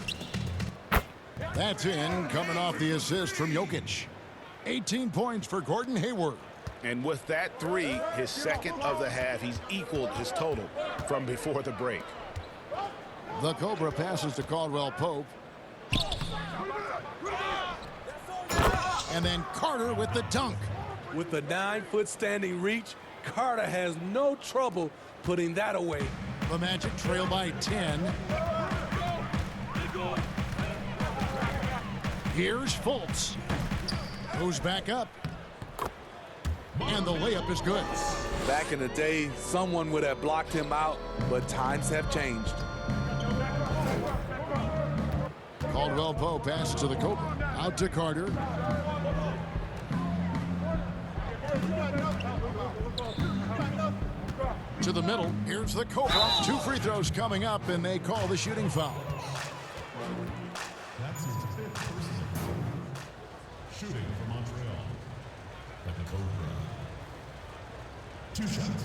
That's in, coming off the assist from Jokic. 18 points for Gordon Hayward. And with that three, his second of the half, he's equaled his total from before the break. The Cobra passes to Caldwell Pope. And then Carter with the dunk. With the 9-foot standing reach, Carter has no trouble putting that away. The Magic trail by 10. Here's Fultz. Goes back up. And the layup is good. Back in the day, someone would have blocked him out, but times have changed. Caldwell Pope passes to the Cobra. Out to Carter. To the middle. Here's the Cobra. 2 free throws coming up, and they call the shooting foul. That's his 5th personal foul. Shooting for Montreal. Like a Cobra. 2 shots.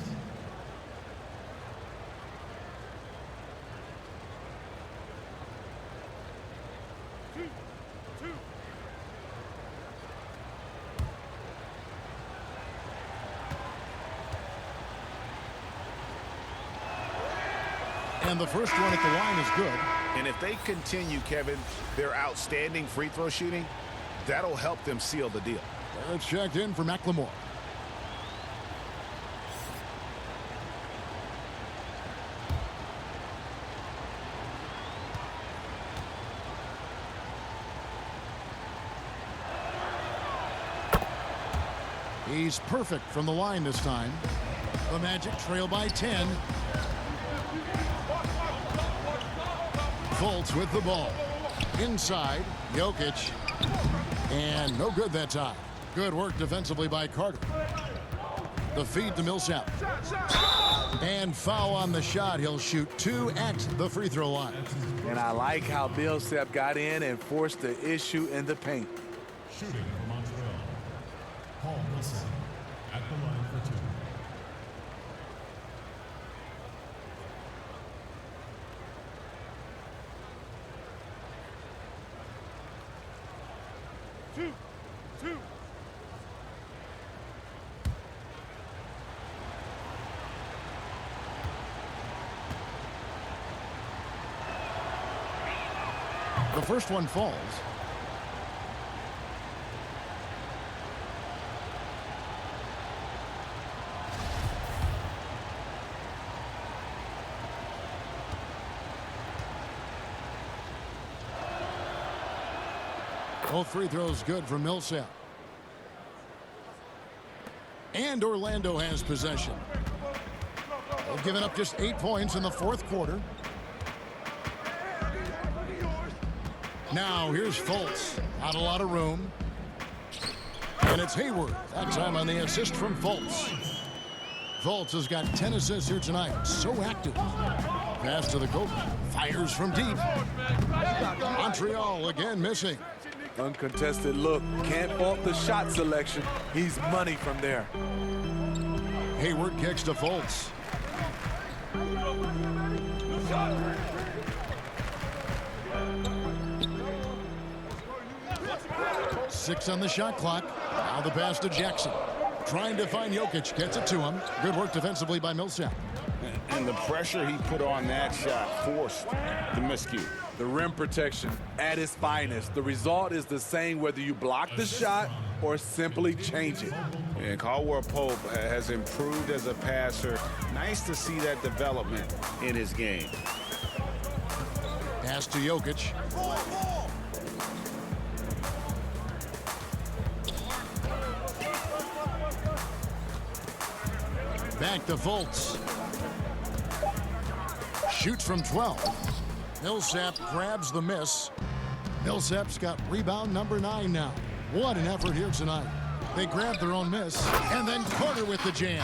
And the first one at the line is good. And if they continue, Kevin, their outstanding free throw shooting, that'll help them seal the deal. It's checked in for McLemore. He's perfect from the line this time. The Magic trail by 10. Fultz with the ball. Inside, Jokic. And no good that time. Good work defensively by Carter. The feed to Millsap. And foul on the shot. He'll shoot 2 at the free throw line. And I like how Millsap got in and forced the issue in the paint. Shooting for Montreal. Paul Millsap at the line for 2. The first one falls. Both free throws good for Millsap. And Orlando has possession. They've given up just 8 points in the fourth quarter. Now here's Fultz. Not a lot of room. And it's Hayward. That time on the assist from Fultz. Fultz has got 10 assists here tonight. So active. Pass to the Cobra. Fires from deep. Montreal again missing. Uncontested look. Can't fault the shot selection. He's money from there. Hayward kicks to Fultz. Six on the shot clock. Now the pass to Jackson. Trying to find Jokic. Gets it to him. Good work defensively by Millsap. And the pressure he put on that shot forced the miscue. The rim protection at its finest. The result is the same whether you block the shot or simply change it. And Caldwell Pope has improved as a passer. Nice to see that development in his game. Pass to Jokic. Back to Fultz. Shoots from 12. Millsap grabs the miss. Millsap's got rebound number 9 now. What an effort here tonight. They grabbed their own miss, and then Carter with the jam.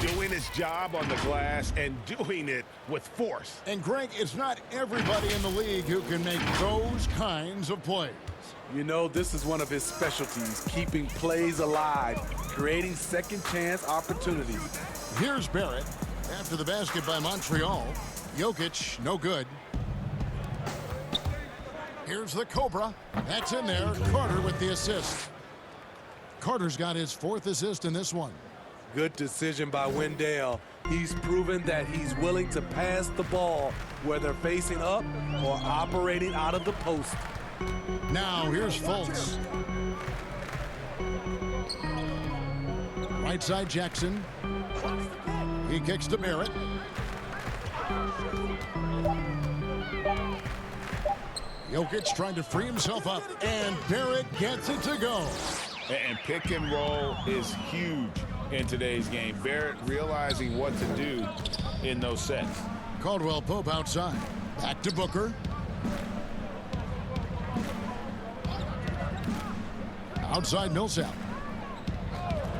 Doing his job on the glass and doing it with force. And Greg, it's not everybody in the league who can make those kinds of plays. You know, this is one of his specialties, keeping plays alive, creating second chance opportunities. Here's Barrett. After the basket by Montreal. Jokic, no good. Here's the Cobra. That's in there. Carter with the assist. Carter's got his 4th assist in this one. Good decision by Wendell. He's proven that he's willing to pass the ball, whether facing up or operating out of the post. Now here's Fultz. Right side Jackson. He kicks to Barrett. Jokic trying to free himself up, and Barrett gets it to go. And pick and roll is huge in today's game. Barrett realizing what to do in those sets. Caldwell Pope outside. Back to Booker. Outside Millsap.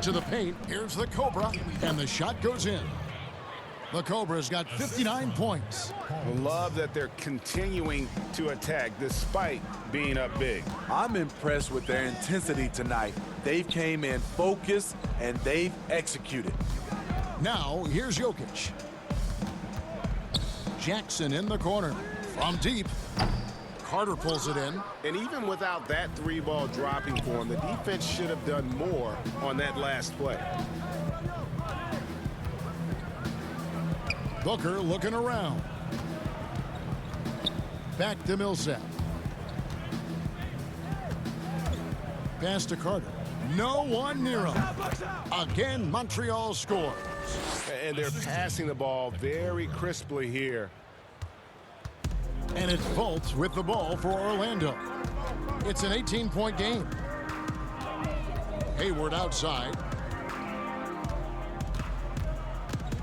To the paint. Here's the Cobra. And the shot goes in. The Cobra's got 59 points. Love that they're continuing to attack despite being up big. I'm impressed with their intensity tonight. They've came in focused and they've executed. Now here's Jokic. Jackson in the corner. From deep. Carter pulls it in. And even without that 3-ball dropping for him, the defense should have done more on that last play. Booker looking around. Back to Millsap. Pass to Carter. No one near him. Again, Montreal scores. And they're passing the ball very crisply here. And it's Fultz with the ball for Orlando. It's an 18-point game. Hayward outside.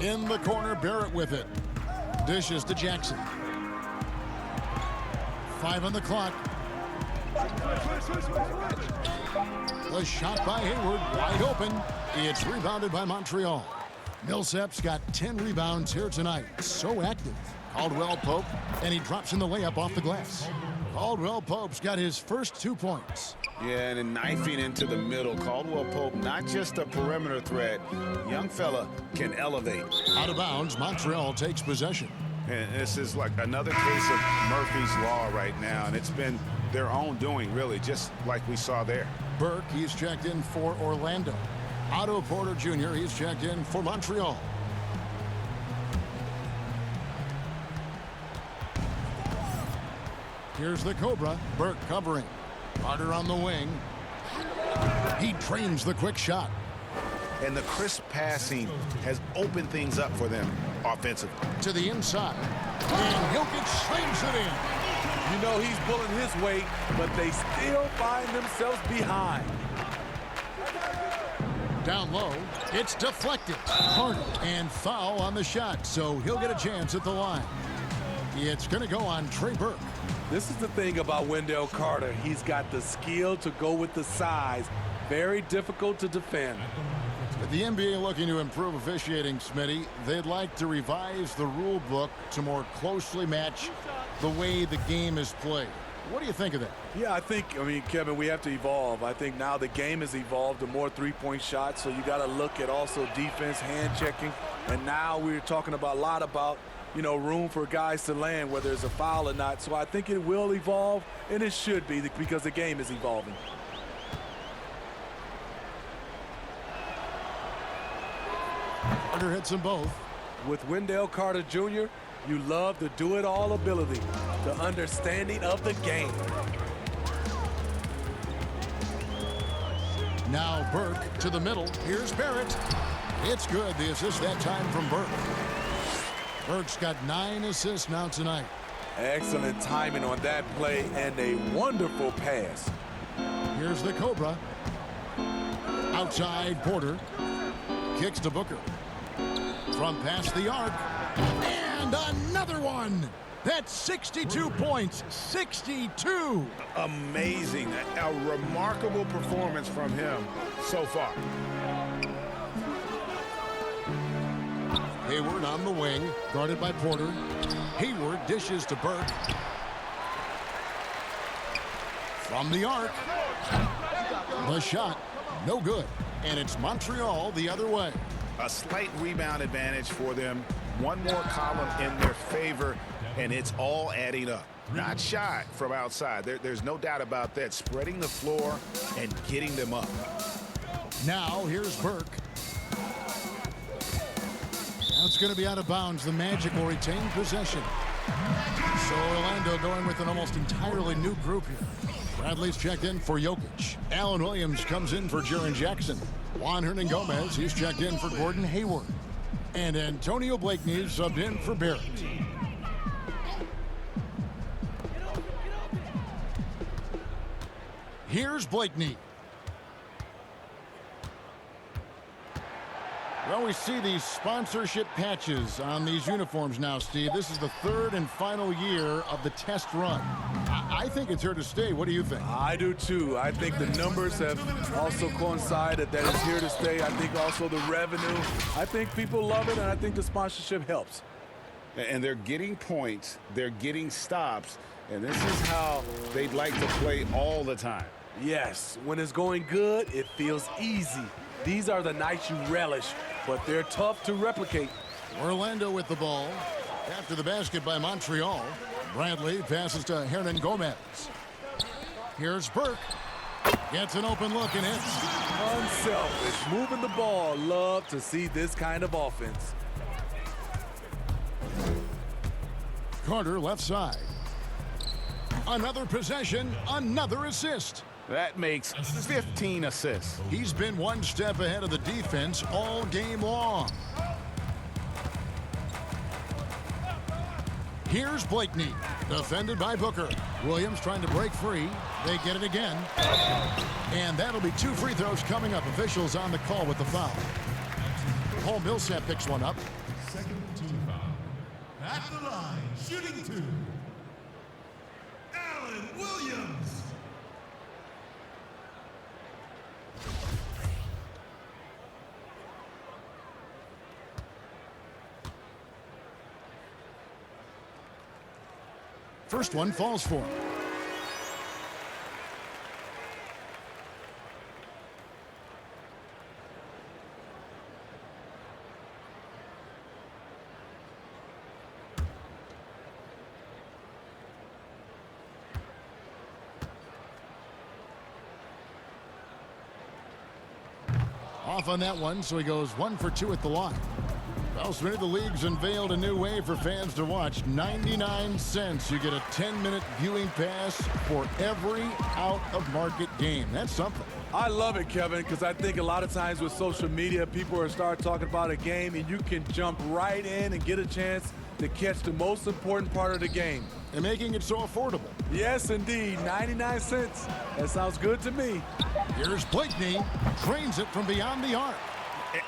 In the corner, Barrett with it. Dishes to Jackson. 5 on the clock. The shot by Hayward, wide open. It's rebounded by Montreal. Millsap's got 10 rebounds here tonight. So active. Caldwell Pope, and he drops in the layup off the glass. Caldwell Pope's got his first 2 points. Yeah, and then knifing into the middle. Caldwell Pope, not just a perimeter threat. Young fella can elevate. Out of bounds, Montreal takes possession. And this is like another case of Murphy's Law right now, and it's been their own doing, really, just like we saw there. Burke, he's checked in for Orlando. Otto Porter Jr., he's checked in for Montreal. Here's the Cobra. Burke covering. Carter on the wing. He trains the quick shot. And the crisp passing has opened things up for them offensively. To the inside. And Jokic slams it in. You know he's pulling his weight, but they still find themselves behind. Down low, it's deflected. Hard and foul on the shot, so he'll get a chance at the line. It's going to go on Trey Burke. This is the thing about Wendell Carter. He's got the skill to go with the size. Very difficult to defend. With the NBA looking to improve officiating, Smitty, they'd like to revise the rule book to more closely match the way the game is played. What do you think of that? Yeah, Kevin, we have to evolve. I think now the game has evolved to more three-point shots, so you got to look at also defense, hand checking, and now we're talking about a lot about, room for guys to land, whether it's a foul or not. So I think it will evolve, and it should be because the game is evolving. Carter hits them both. With Wendell Carter Jr., you love the do-it-all ability, the understanding of the game. Now Burke to the middle. Here's Barrett. It's good. The assist that time from Burke. Burke's got 9 assists now tonight. Excellent timing on that play and a wonderful pass. Here's the Cobra. Outside Porter. Kicks to Booker. From past the arc. And another one. That's 62 points. 62. Amazing. A remarkable performance from him so far. Hayward on the wing, guarded by Porter. Hayward dishes to Burke. From the arc. The shot, no good. And it's Montreal the other way. A slight rebound advantage for them. One more column in their favor, and it's all adding up. Not shy from outside. There's no doubt about that. Spreading the floor and getting them up. Now here's Burke. Now it's going to be out of bounds. The Magic will retain possession. So Orlando going with an almost entirely new group here. Bradley's checked in for Jokic. Allen Williams comes in for Jaren Jackson. Juan Hernangomez, he's checked in for Gordon Hayward. And Antonio Blakeney subbed in for Barrett. Here's Blakeney. Well, we see these sponsorship patches on these uniforms now, Steve. This is the 3rd and final year of the test run. I think it's here to stay. What do you think? I do too. I think the numbers have also coincided that it's here to stay. I think also the revenue. I think people love it, and I think the sponsorship helps. And they're getting points. They're getting stops. And this is how they'd like to play all the time. Yes, when it's going good, it feels easy. These are the nights you relish, but they're tough to replicate. Orlando with the ball. After the basket by Montreal. Bradley passes to Hernangomez. Here's Burke. Gets an open look and hits. Unselfish, moving the ball. Love to see this kind of offense. Carter left side. Another possession, another assist. That makes 15 assists. He's been one step ahead of the defense all game long. Here's Blakeney, defended by Booker. Williams trying to break free. They get it again. And that'll be 2 free throws coming up. Officials on the call with the foul. Paul Millsap picks one up. Second team foul. At the line, shooting 2. Allen Williams. First one falls for him. Off on that one, so he goes 1 for 2 at the line. Well, Smitty, the league's unveiled a new way for fans to watch. 99 cents. You get a 10-minute viewing pass for every out-of-market game. That's something. I love it, Kevin, because I think a lot of times with social media, people are start talking about a game, and you can jump right in and get a chance to catch the most important part of the game. And making it so affordable. Yes, indeed. 99 cents. That sounds good to me. Here's Blakeney. Drains it from beyond the arc.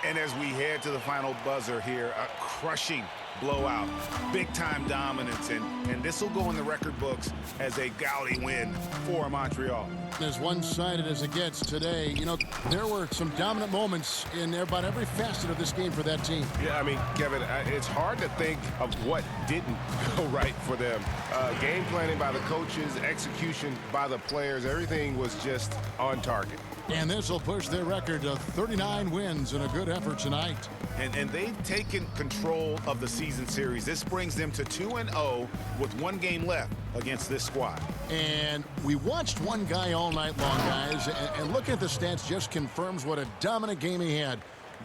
And as we head to the final buzzer here, a crushing blowout, big-time dominance, and this will go in the record books as a gaudy win for Montreal. As one-sided as it gets today, you know, there were some dominant moments in about every facet of this game for that team. Yeah, I mean, Kevin, it's hard to think of what didn't go right for them. Game planning by the coaches, execution by the players, everything was just on target. And this will push their record to 39 wins in a good effort tonight. And they've taken control of the season series. This brings them to 2-0 with one game left against this squad. And we watched one guy all night long, guys, and looking at the stats just confirms what a dominant game he had.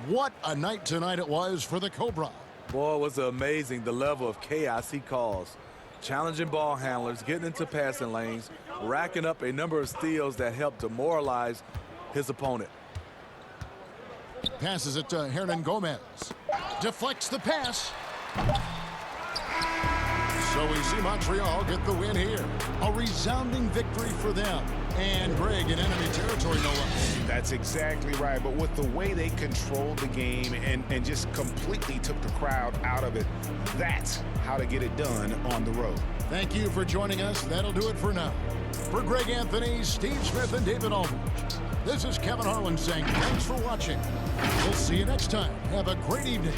What a night tonight it was for the Cobra. Boy, it was amazing the level of chaos he caused. Challenging ball handlers, getting into passing lanes, racking up a number of steals that helped demoralize his opponent. Passes it to Hernan Gomez. Deflects the pass. So we see Montreal get the win here. A resounding victory for them. And Greg in enemy territory, no less. That's exactly right. But with the way they controlled the game and just completely took the crowd out of it, that's how to get it done on the road. Thank you for joining us. That'll do it for now. For Greg Anthony, Steve Smith, and David Aldridge, this is Kevin Harlan saying thanks for watching. We'll see you next time. Have a great evening.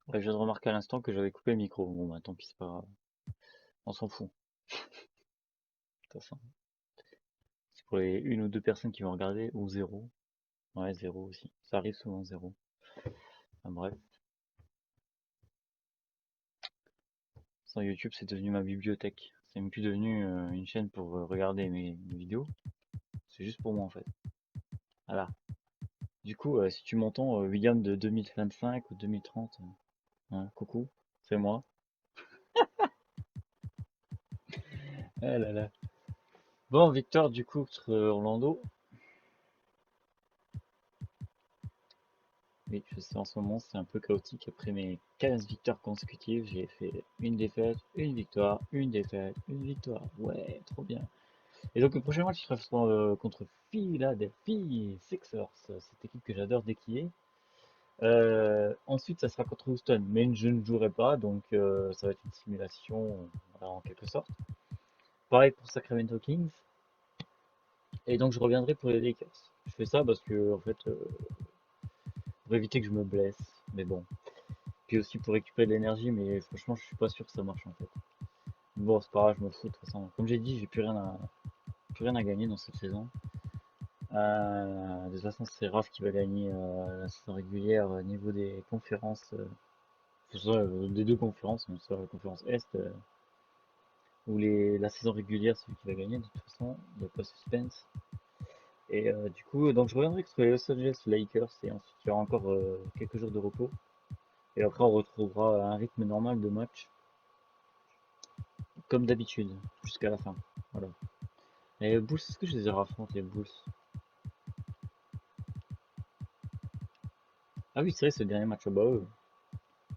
Ouais, je viens de remarquer à l'instant que j'avais coupé le micro. Bon, bah tant pis, c'est pas grave. On s'en fout. De toute façon. C'est pour les une ou deux personnes qui vont regarder, ou zéro. Ouais, zéro aussi. Ça arrive souvent, zéro. Enfin, bref. Sans YouTube, c'est devenu ma bibliothèque. C'est même plus devenu une chaîne pour regarder mes vidéos. C'est juste pour moi en fait. Voilà. Du coup, si tu m'entends, William de 2025 ou 2030, hein, coucou, c'est moi. Ah là là. Bon, victoire du coup contre Orlando. Oui, je sais, en ce moment c'est un peu chaotique. Après mes 15 victoires consécutives, j'ai fait une défaite, une victoire, une défaite, une victoire. Ouais, trop bien. Et donc le prochain match sera contre Philadelphie Sixers, cette équipe que j'adore déquiller. Ensuite, ça sera contre Houston, mais je ne jouerai pas, donc ça va être une simulation en quelque sorte. Pareil pour Sacramento Kings. Et donc je reviendrai pour les Lakers. Je fais ça parce que en fait, pour éviter que je me blesse, mais bon. Puis aussi pour récupérer de l'énergie, mais franchement, je suis pas sûr que ça marche en fait. Bon, c'est pas grave, je me fous de toute façon. Comme j'ai dit, j'ai plus rien à gagner dans cette saison. De toute façon, c'est Raph qui va gagner la saison régulière au niveau des conférences. Que ce soit des deux conférences, mais soit la conférence Est ou la saison régulière, c'est lui qui va gagner. De toute façon, il n'y a pas de suspense. Et du coup, donc je reviendrai sur les Los Angeles Lakers et ensuite il y aura encore quelques jours de repos. Et après, on retrouvera un rythme normal de match, comme d'habitude, jusqu'à la fin. Voilà. Et les Bulls, est-ce que je les ai affrontés, les Bulls? Ah oui, c'est vrai, c'est le dernier match. Ah bah eux,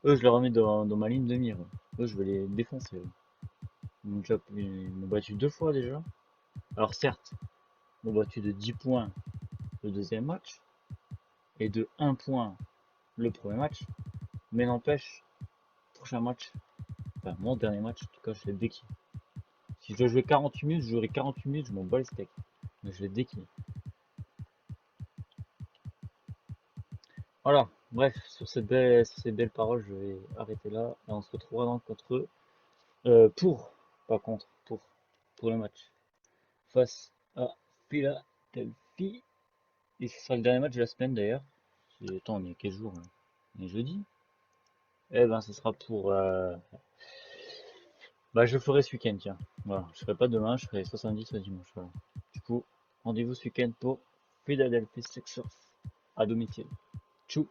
je les remets dans ma ligne de mire. Eux, je vais les défoncer. Eux. Ils m'ont battu 2 fois déjà. Alors certes, ils m'ont battu de 10 points le deuxième match et de 1 point le premier match. Mais n'empêche, prochain match, enfin mon dernier match, en tout cas, je les déquille. Si je dois jouer 48 minutes, je jouerai 48 minutes, je m'en bats les steaks. Mais je les déquille. Voilà, bref, sur ces belles paroles, je vais arrêter là. Et on se retrouvera donc contre eux. Pas contre, pour le match. Face à Philadelphie. Et ce sera le dernier match de la semaine d'ailleurs. Attends, on est quel jour là? On est jeudi? Eh ben, ce sera pour. Bah, je le ferai ce week-end, tiens. Voilà, je ferai pas demain, je ferai 70 soit dimanche. Voilà. Du coup, rendez-vous ce week-end pour Philadelphia Sixers à domicile. Tchou!